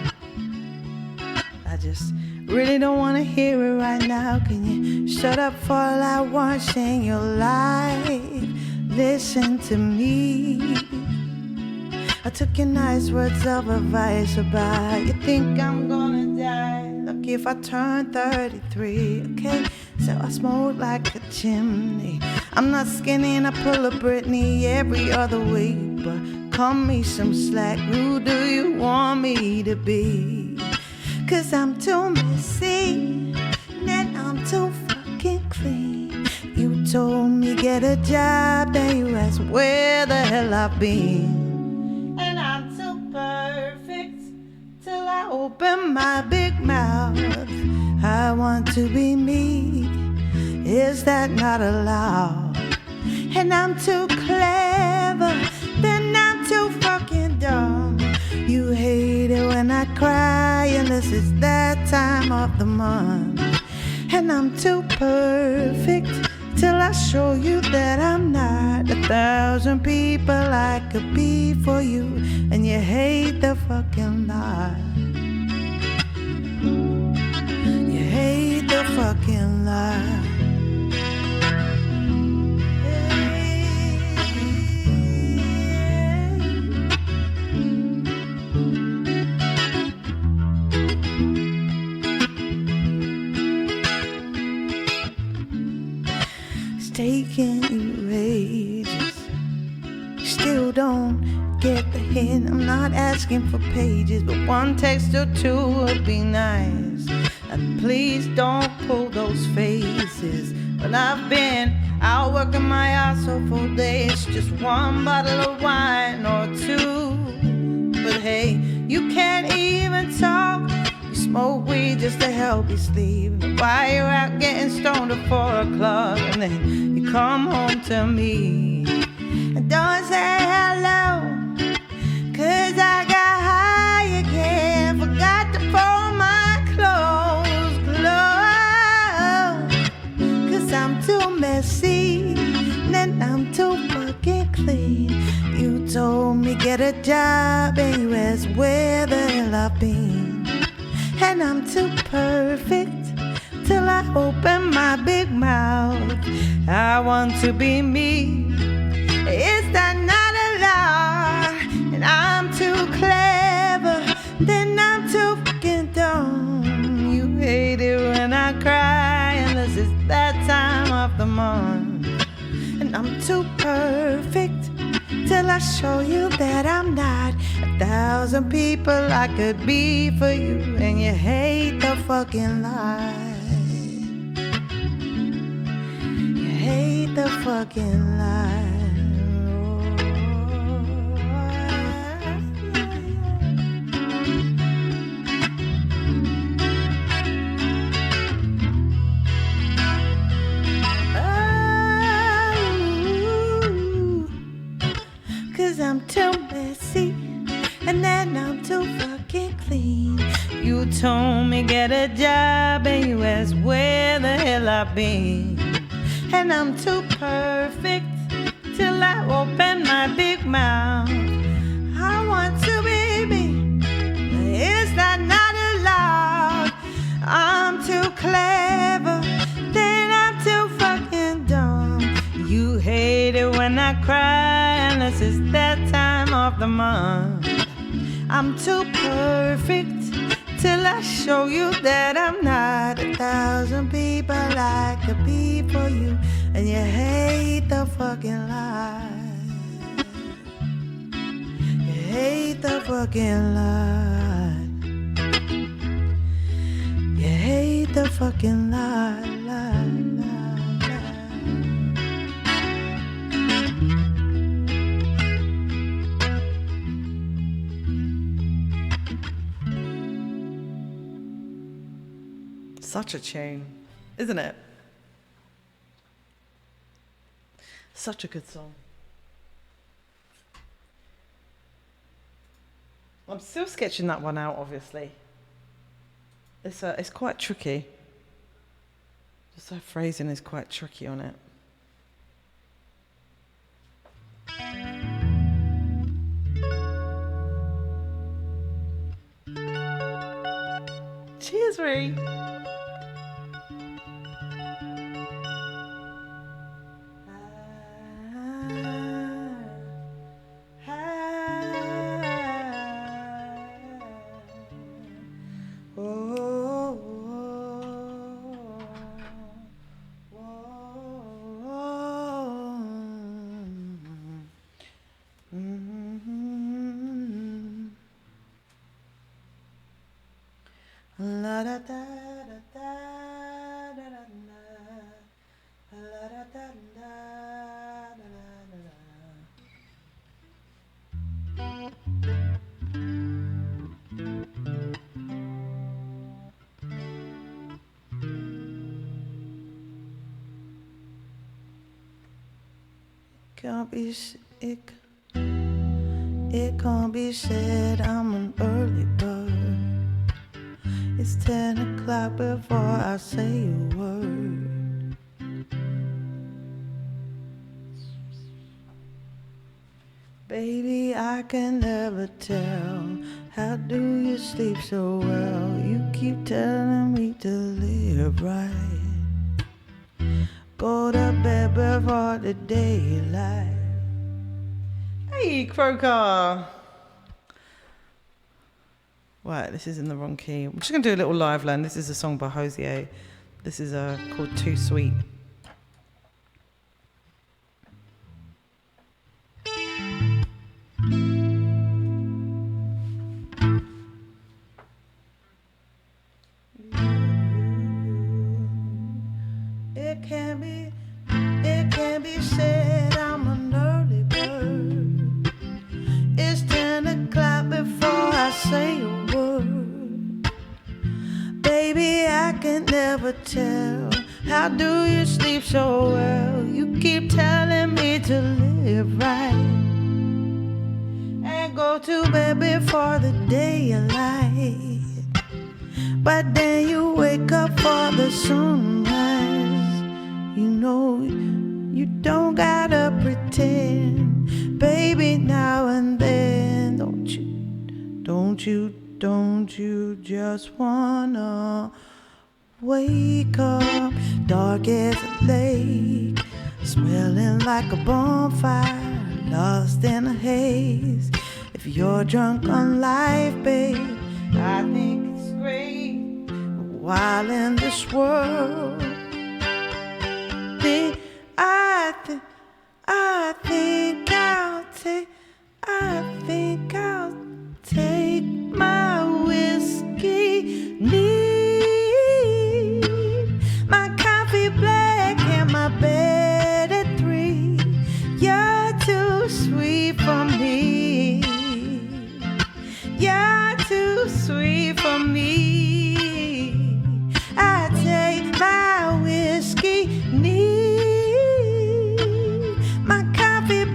I just really don't want to hear it right now. Can you shut up for all I want, shine your light, listen to me. I took your nice words of advice about you think I'm gonna die. Lucky if I turn 33, okay? So I smoke like a chimney. I'm not skinny and I pull a Britney every other week, but cut me some slack. Who do you want me to be? 'Cause I'm too messy and I'm too fucking clean. You told me get a job, then you asked where the hell I've been. And I'm too perfect till I open my big mouth. I want to be me, is that not allowed? And I'm too clever, then I'm too fucking dumb. You hate it when I cry unless it's that time of the month. And I'm too perfect till I show you that I'm not 1,000 people I could be for you, and you hate the fucking lie. You hate the fucking lie. Taking you ages, still don't get the hint. I'm not asking for pages, but one text or two would be nice. And please don't pull those faces. When I've been out working my ass off for days, just one bottle of wine or two. But hey, you can't even talk. You smoke weed just to help you sleep. While you're out getting stoned at 4 o'clock, and then you come home to me and don't say hello, 'cause I got high again. Forgot to fold my clothes, 'cause I'm too messy and I'm too fucking clean. You told me get a job and you asked where the hell I've been. And I'm too perfect till I open my big mouth. I want to be me, is that not a lie? And I'm too clever, then I'm too fucking dumb. You hate it when I cry unless it's that time of the month. And I'm too perfect till I show you that I'm not 1,000 people I could be for you, and you hate the fucking lie. You hate the fucking lie. I'm too messy, and then I'm too fucking clean. You told me get a job, and you asked where the hell I've been. And I'm too perfect till I open my big mouth. I want to be me, is that not allowed? I'm too clever, then I'm too fucking dumb. You hate it when I cry unless it's that time of the month. I'm too perfect till I show you that I'm not 1,000 people I could be for you, and you hate the fuck fucking lie. You hate the fucking lie. You hate the fucking lie, lie, lie, lie. Such a tune, isn't it? Such a good song. I'm still sketching that one out, obviously. It's quite tricky. Just that phrasing is quite tricky on it. Cheers, Ree. La da da da da da da la da da da da da. Can't be it can't be said I'm an early bird. It's 10 o'clock before I say a word. Baby, I can never tell. How do you sleep so well? You keep telling me to live right. Go to bed before the daylight. Hey, Croker. Right, this is in the wrong key. I'm just going to do a little live land. This is a song by Hosier. This is called Too Sweet. It can be said I'm an early bird. It's 10 o'clock before I say a word. Baby, I can never tell. How do you sleep so well? You keep telling me to live right and go to bed before the daylight. But then you wake up for the sunrise. You know you don't gotta pretend, baby. Now and then, don't you just wanna wake up dark as a lake, smelling like a bonfire, lost in a haze. If you're drunk on life, babe, I think it's great. While in this world, I think I'll take my whiskey neat, my coffee black and my bed at 3. You're too sweet for me. You're too sweet for me. I take my whiskey neat, my coffee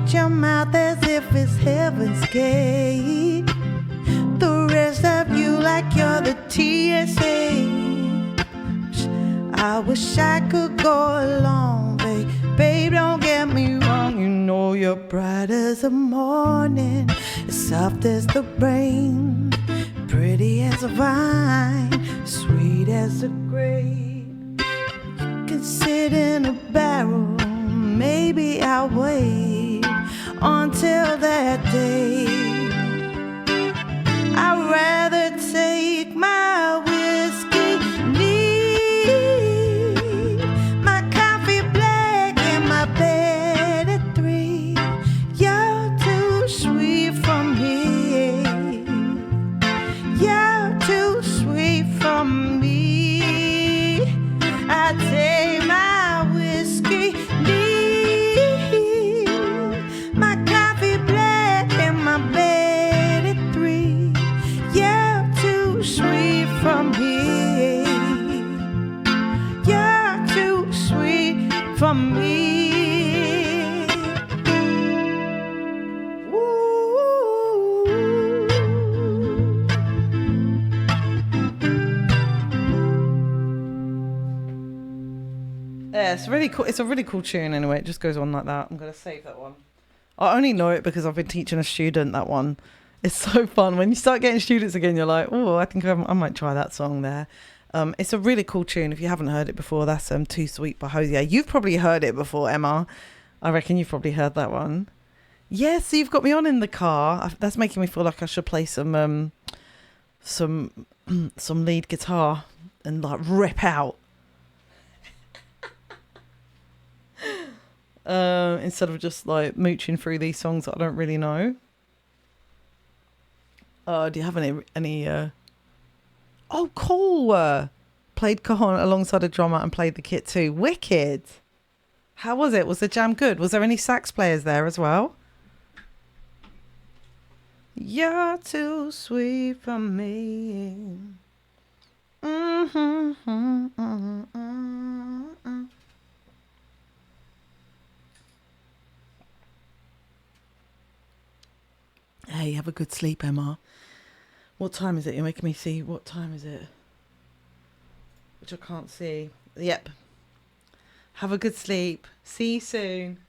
watch your mouth as if it's heaven's gate. The rest of you like you're the TSA. I wish I could go along, babe, don't get me wrong. You know you're bright as the morning, soft as the rain, pretty as a vine, sweet as a grape. You can sit in a barrel, maybe I'll wait until that day. I'd rather take my whiskey neat, my coffee black, and my bed at 3. You're too sweet for me. You're too sweet for me. I take my whiskey neat, my coffee black, and my bed at 3. You're too sweet for me. You're too sweet for me. Ooh. Yeah, it's really cool. It's a really cool tune anyway. It just goes on like that. I'm going to save that one. I only know it because I've been teaching a student that one. It's so fun. When you start getting students again, you're like, oh, I think I might try that song there. It's a really cool tune. If you haven't heard it before, that's Too Sweet by Hosier. You've probably heard it before, Emma. I reckon you've probably heard that one. Yes, you've got me on in the car. That's making me feel like I should play some lead guitar and like rip out. Instead of just like mooching through these songs that I don't really know. Do you have any oh, cool. Played cajon alongside a drummer and played the kit too. Wicked. How was it? Was the jam good? Was there any sax players there as well? You're too sweet for me. Hey, have a good sleep, Emma. What time is it? You're making me see. What time is it? Which I can't see. Yep. Have a good sleep. See you soon.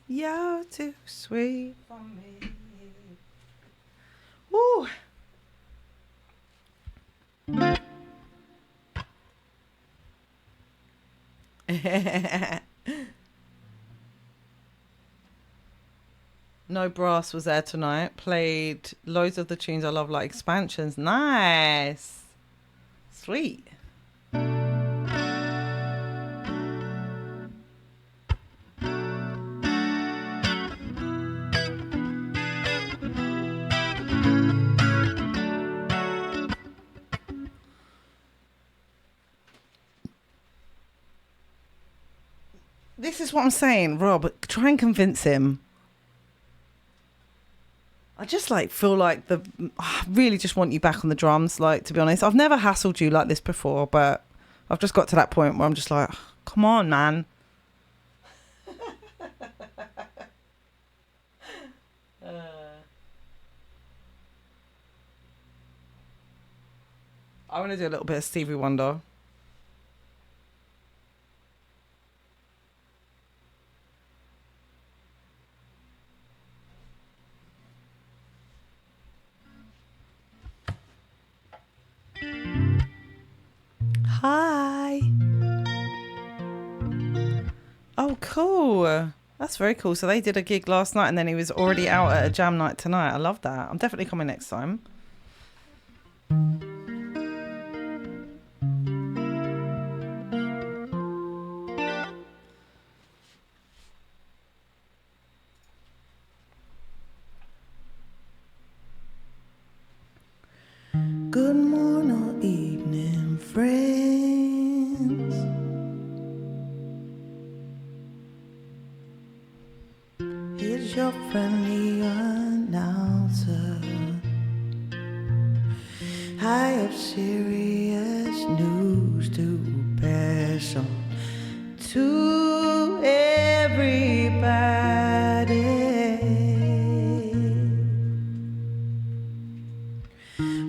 You're too sweet for me. Woo. No Brass was there tonight. Played loads of the tunes I love, like Expansions. Nice. Sweet. This is what I'm saying, Rob. Try and convince him. I just like feel like I really just want you back on the drums. Like, to be honest, I've never hassled you like this before, but I've just got to that point where I'm just like, come on, man. I want to do a little bit of Stevie Wonder. Hi. Oh, cool. That's very cool. So they did a gig last night and then he was already out at a jam night tonight. I love that. I'm definitely coming next time. Good morning or evening, friends. Here's your friendly announcer. I have serious news to pass on to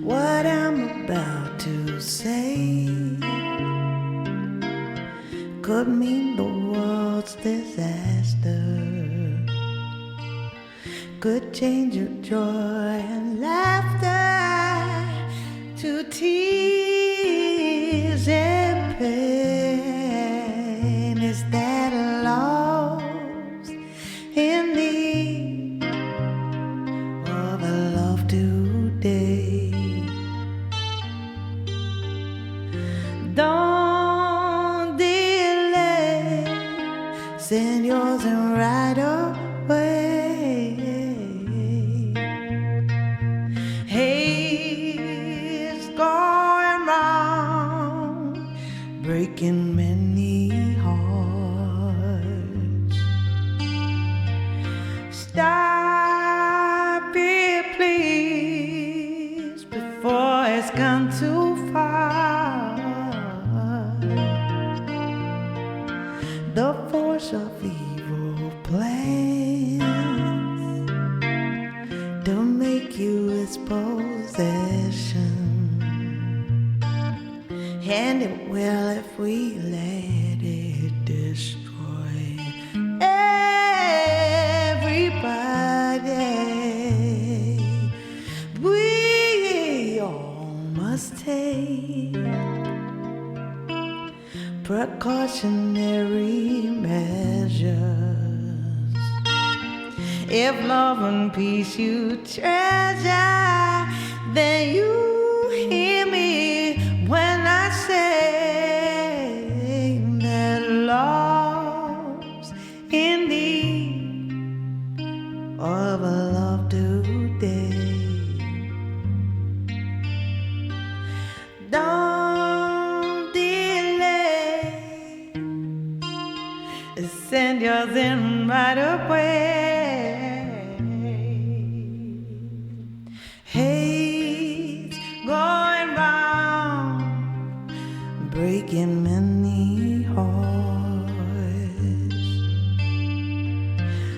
what I'm about to say could mean the world's disaster, could change your joy and laughter to tears and pain. Is that a loss in need of a love today? Don't delay, send yours in right away. Breaking many hearts. Stop it, please, before it's gone too far. The force of evil plans to make you its possession. And it will if we let it destroy everybody. We all must take precautionary measures. If love and peace you treasure, then you hear me when I say that love's in need of a love today. Don't delay, send yours in right away. Hate's going round, breaking many hearts.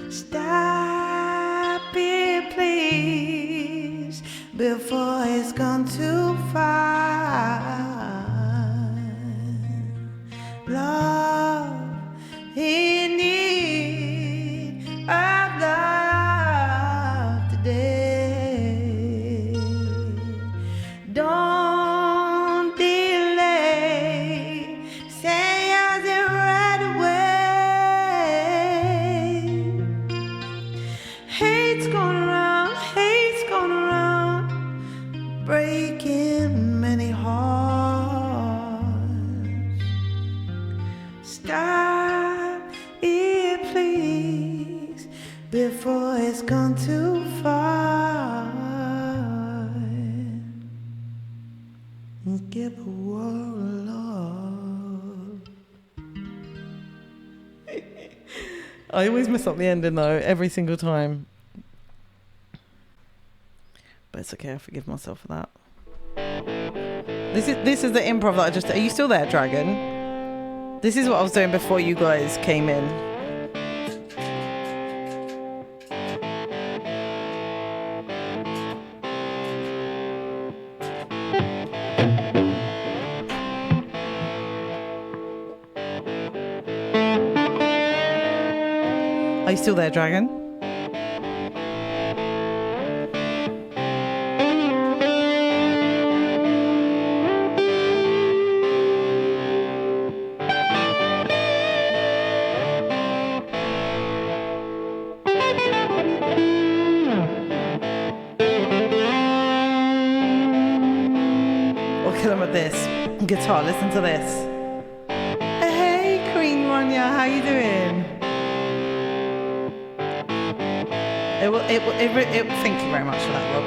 Stop it, please, before it's gone too far. Love in need of love today. Don't delay, say yours in right away. Hate's going around, breaking many hearts. Stop it, please, before it's gone too far. Give the world love. I always mess up the ending though, every single time. But it's okay, I forgive myself for that. This is the improv that I just... Are you still there, Dragon? This is what I was doing before you guys came in. Are you still there, Dragon? Kill him with this guitar. Listen to this. Hey, Queen Rania, how you doing? Thank you very much for that, Rob.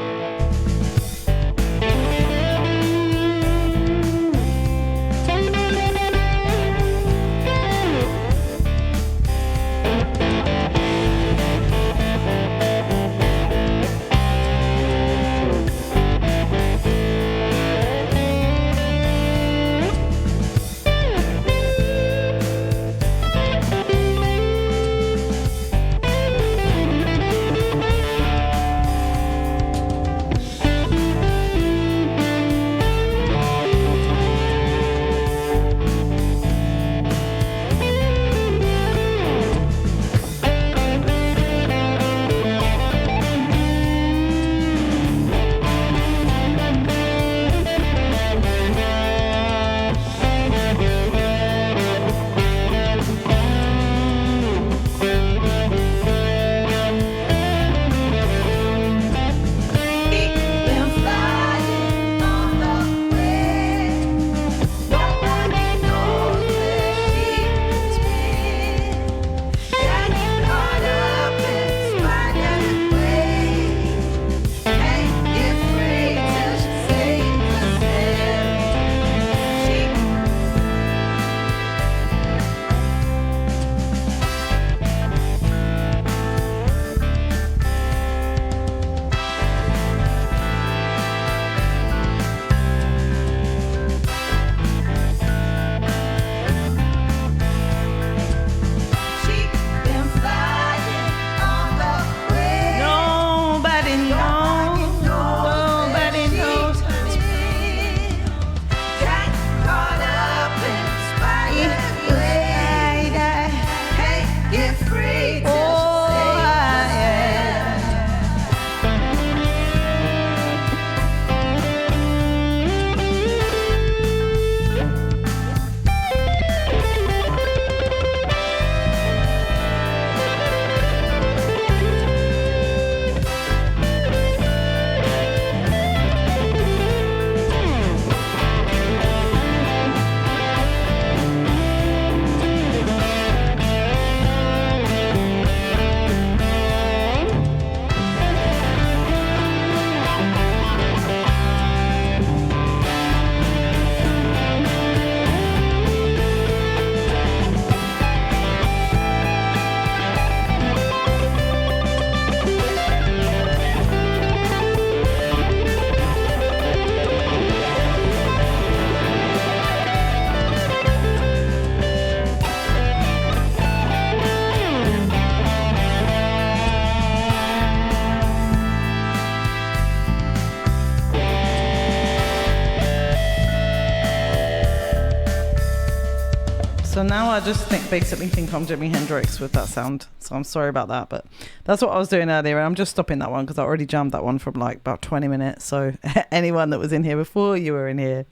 So now I just basically think I'm Jimi Hendrix with that sound. So I'm sorry about that, but that's what I was doing earlier. And I'm just stopping that one because I already jammed that one from like about 20 minutes. So anyone that was in here before you were in here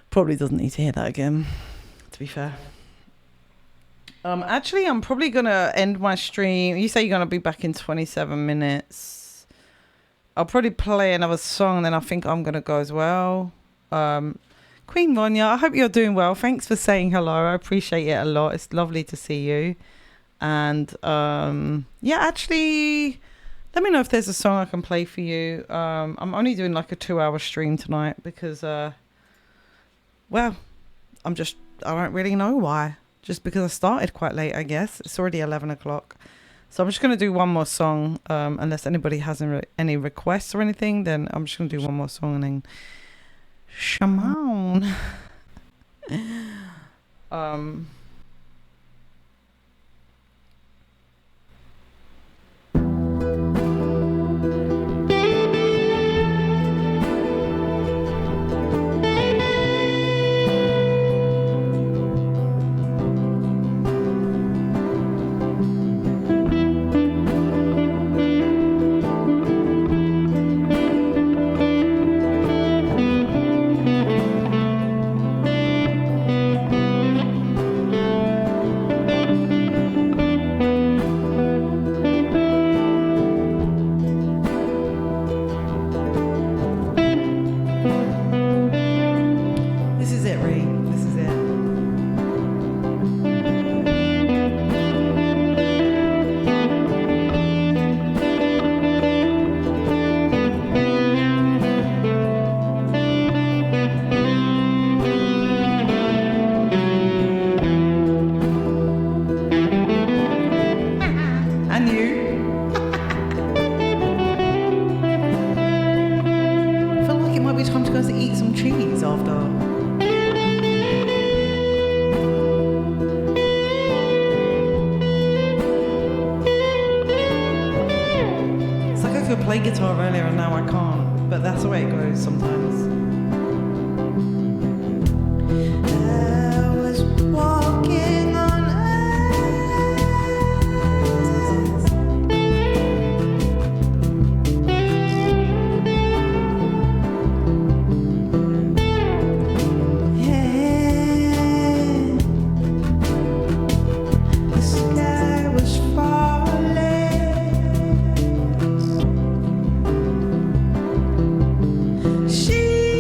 probably doesn't need to hear that again, to be fair. Actually, I'm probably going to end my stream. You say you're going to be back in 27 minutes. I'll probably play another song, then I think I'm going to go as well. Queen Monya, I hope you're doing well. Thanks for saying hello. I appreciate it a lot. It's lovely to see you. And yeah, actually, let me know if there's a song I can play for you. I'm only doing like a 2-hour stream tonight because, well, I don't really know why. Just because I started quite late, I guess. It's already 11 o'clock. So I'm just going to do one more song. Unless anybody has any requests or anything, then I'm just going to do one more song and then Shaman. Guitar earlier and now I can't, but that's the way it goes sometimes. I was walking on she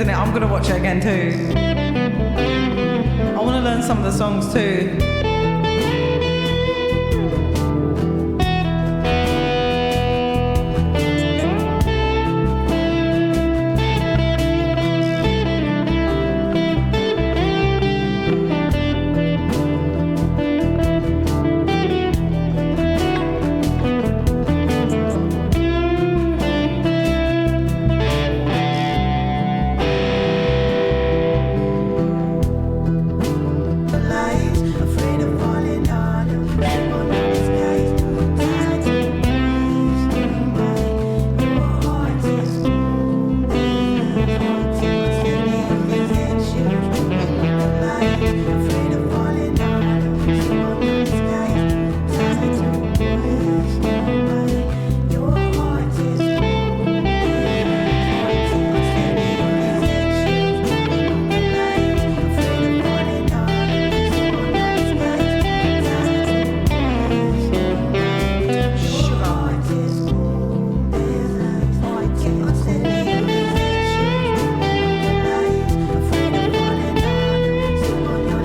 isn't it? I'm gonna watch it again too. I want to learn some of the songs too.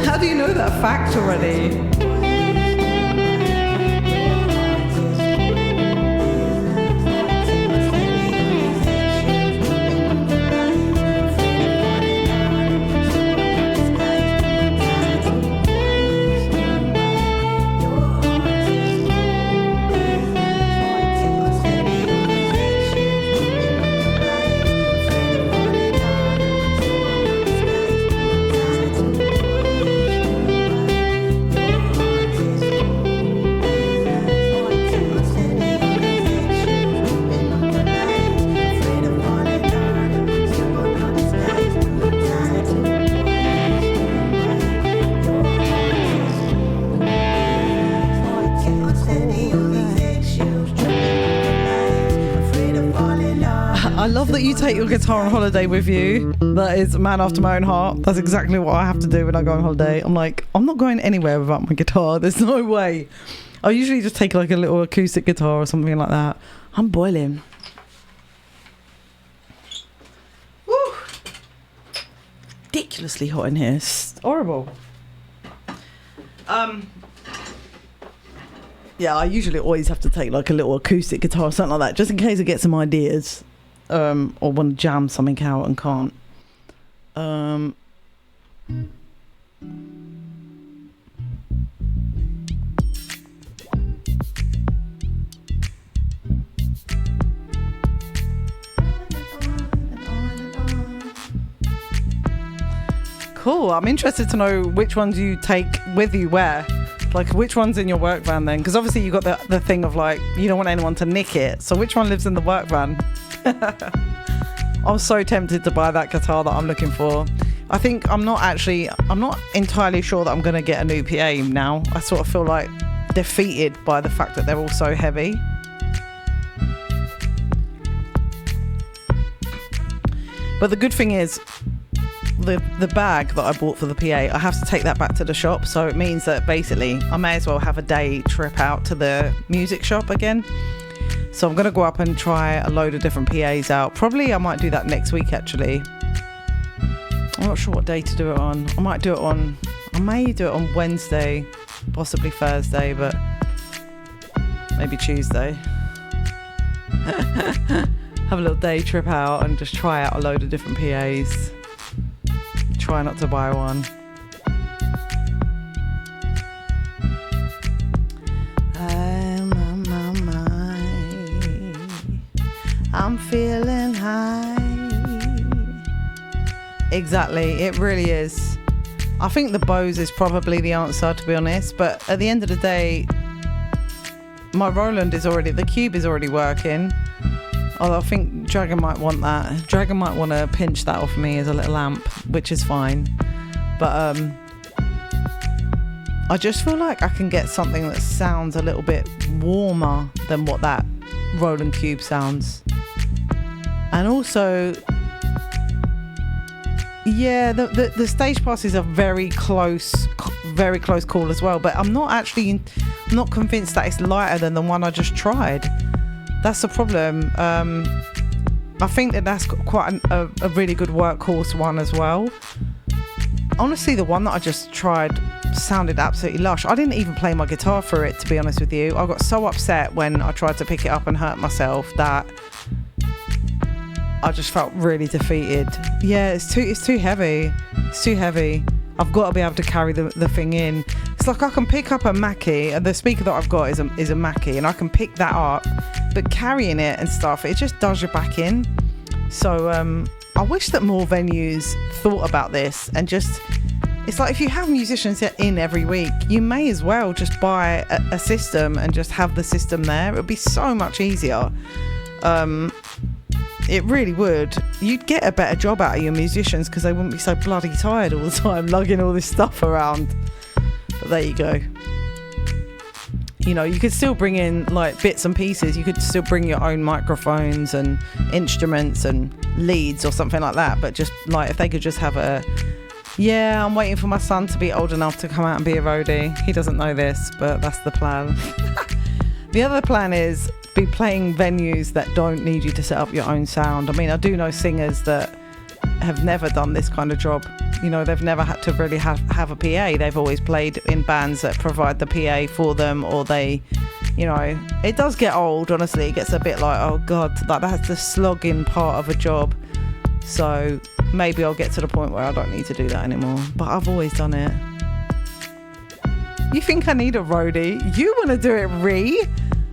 How do you know that fact already? I love that you take your guitar on holiday with you. That is a man after my own heart. That's exactly what I have to do when I go on holiday. I'm like, I'm not going anywhere without my guitar. There's no way. I usually just take like a little acoustic guitar or something like that. I'm boiling. Woo! Ridiculously hot in here. It's horrible. Yeah, I usually always have to take like a little acoustic guitar or something like that, just in case I get some ideas. Or want to jam something out and can't. Cool. I'm interested to know which ones you take with you where. Like, which one's in your work van then? Because obviously you got the thing of like, you don't want anyone to nick it. So which one lives in the work van? I'm so tempted to buy that guitar that I'm looking for. I think I'm not entirely sure that I'm going to get a new PA now. I sort of feel like defeated by the fact that they're all so heavy. But the good thing is, the bag that I bought for the PA, I have to take that back to the shop, so it means that basically I may as well have a day trip out to the music shop again. So I'm going to go up and try a load of different PAs out. Probably I might do that next week actually. I'm not sure what day to do it on. I may do it on Wednesday, possibly Thursday, but maybe Tuesday. Have a little day trip out and just try out a load of different PAs. Try not to buy one. I'm feeling high. Exactly, it really is. I think the Bose is probably the answer, to be honest. But at the end of the day, my Roland the Cube is already working. Although I think Dragon might want that. Dragon might want to pinch that off me as a little amp, which is fine. But I just feel like I can get something that sounds a little bit warmer than what that Roland Cube sounds. And also, yeah, the stage passes are very close call as well. But I'm not convinced that it's lighter than the one I just tried. That's the problem. I think that's quite a really good workhorse one as well. Honestly, the one that I just tried sounded absolutely lush. I didn't even play my guitar for it, to be honest with you. I got so upset when I tried to pick it up and hurt myself that I just felt really defeated. Yeah, it's too heavy. It's too heavy. I've got to be able to carry the thing in. It's like I can pick up a Mackie, and the speaker that I've got is a Mackie, and I can pick that up, but carrying it and stuff, it just does your back in. So I wish that more venues thought about this and just, it's like if you have musicians in every week, you may as well just buy a system and just have the system there. It would be so much easier. It really would. You'd get a better job out of your musicians because they wouldn't be so bloody tired all the time lugging all this stuff around. But there you go. You know, you could still bring in like bits and pieces. You could still bring your own microphones and instruments and leads or something like that. But just like if they could just have I'm waiting for my son to be old enough to come out and be a roadie. He doesn't know this, but that's the plan. The other plan is be playing venues that don't need you to set up your own sound. I mean, I do know singers that have never done this kind of job. You know, they've never had to really have a PA. They've always played in bands that provide the PA for them, or they, you know, it does get old, honestly. It gets a bit like, oh God, like that's the slogging part of a job. So maybe I'll get to the point where I don't need to do that anymore. But I've always done it. You think I need a roadie? You want to do it, Ree?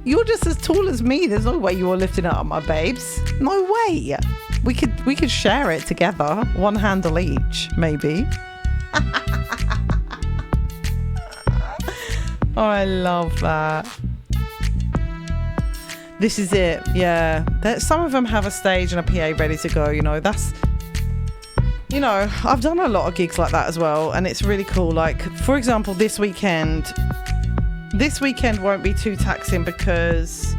You're just as tall as me. There's no way you're lifting it up, my babes. No way. We could share it together. One handle each, maybe. Oh, I love that. This is it. Yeah. Some of them have a stage and a PA ready to go. You know, that's... You know, I've done a lot of gigs like that as well. And it's really cool. Like, for example, this weekend won't be too taxing because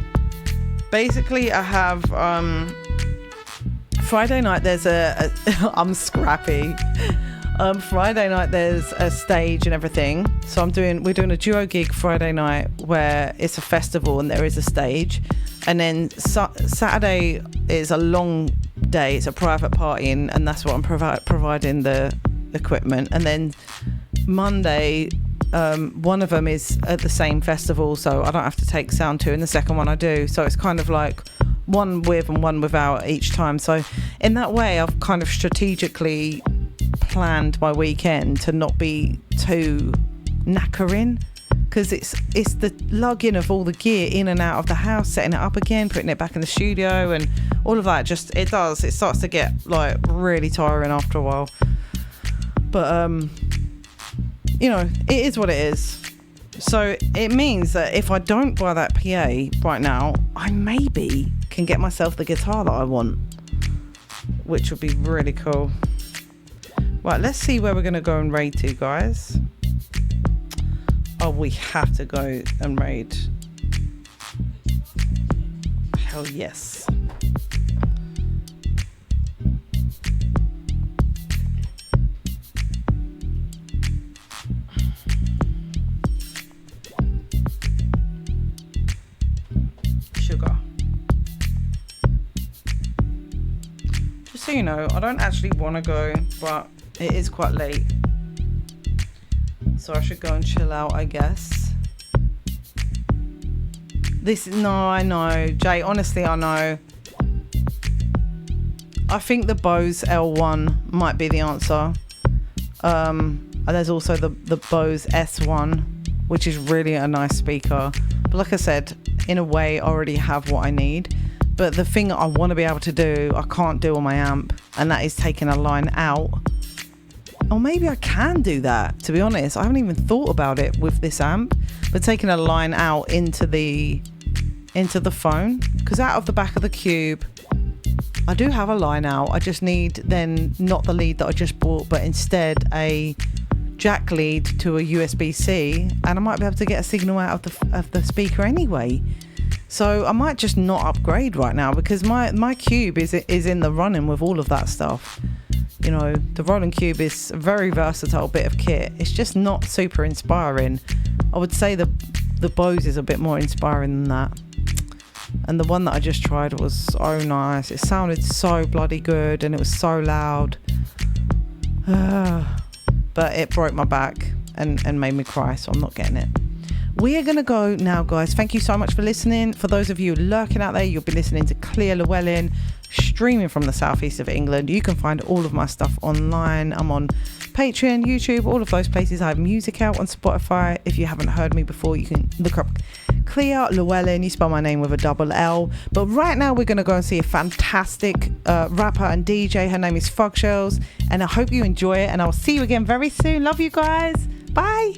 basically I have Friday night there's I'm scrappy. Friday night there's a stage and everything. So we're doing a duo gig Friday night where it's a festival and there is a stage. And then Saturday is a long day. It's a private party and that's what I'm providing the equipment. And then Monday, one of them is at the same festival, so I don't have to take sound to, and the second one I do. So it's kind of like one with and one without each time. So in that way, I've kind of strategically planned my weekend to not be too knackering, because it's the lugging of all the gear in and out of the house, setting it up again, putting it back in the studio, and all of that. Just it starts to get like really tiring after a while. But you know, it is what it is. So it means that if I don't buy that PA right now, I maybe can get myself the guitar that I want, which would be really cool. Right, let's see where we're going to go and raid to, guys. Oh, we have to go and raid. Hell yes. So you know, I don't actually want to go, but it is quite late, so I should go and chill out, I guess. I know, Jay, honestly, I know. I think the Bose L1 might be the answer. There's also the Bose S1, which is really a nice speaker, but like I said, in a way I already have what I need. But the thing that I want to be able to do, I can't do on my amp, and that is taking a line out. Or maybe I can do that, to be honest. I haven't even thought about it with this amp, but taking a line out into the phone, because out of the back of the Cube, I do have a line out. I just need then not the lead that I just bought, but instead a jack lead to a USB-C, and I might be able to get a signal out of the speaker anyway. So I might just not upgrade right now, because my Cube is in the running with all of that stuff. You know, the Roland Cube is a very versatile bit of kit. It's just not super inspiring. I would say the Bose is a bit more inspiring than that. And the one that I just tried was so nice. It sounded so bloody good and it was so loud. But it broke my back and made me cry, so I'm not getting it. We are going to go now, guys. Thank you so much for listening. For those of you lurking out there, you'll be listening to Clea Llewellyn, streaming from the southeast of England. You can find all of my stuff online. I'm on Patreon, YouTube, all of those places. I have music out on Spotify. If you haven't heard me before, you can look up Clea Llewellyn. You spell my name with a double L. But right now, we're going to go and see a fantastic rapper and DJ. Her name is Fog Shells. And I hope you enjoy it. And I'll see you again very soon. Love you guys. Bye.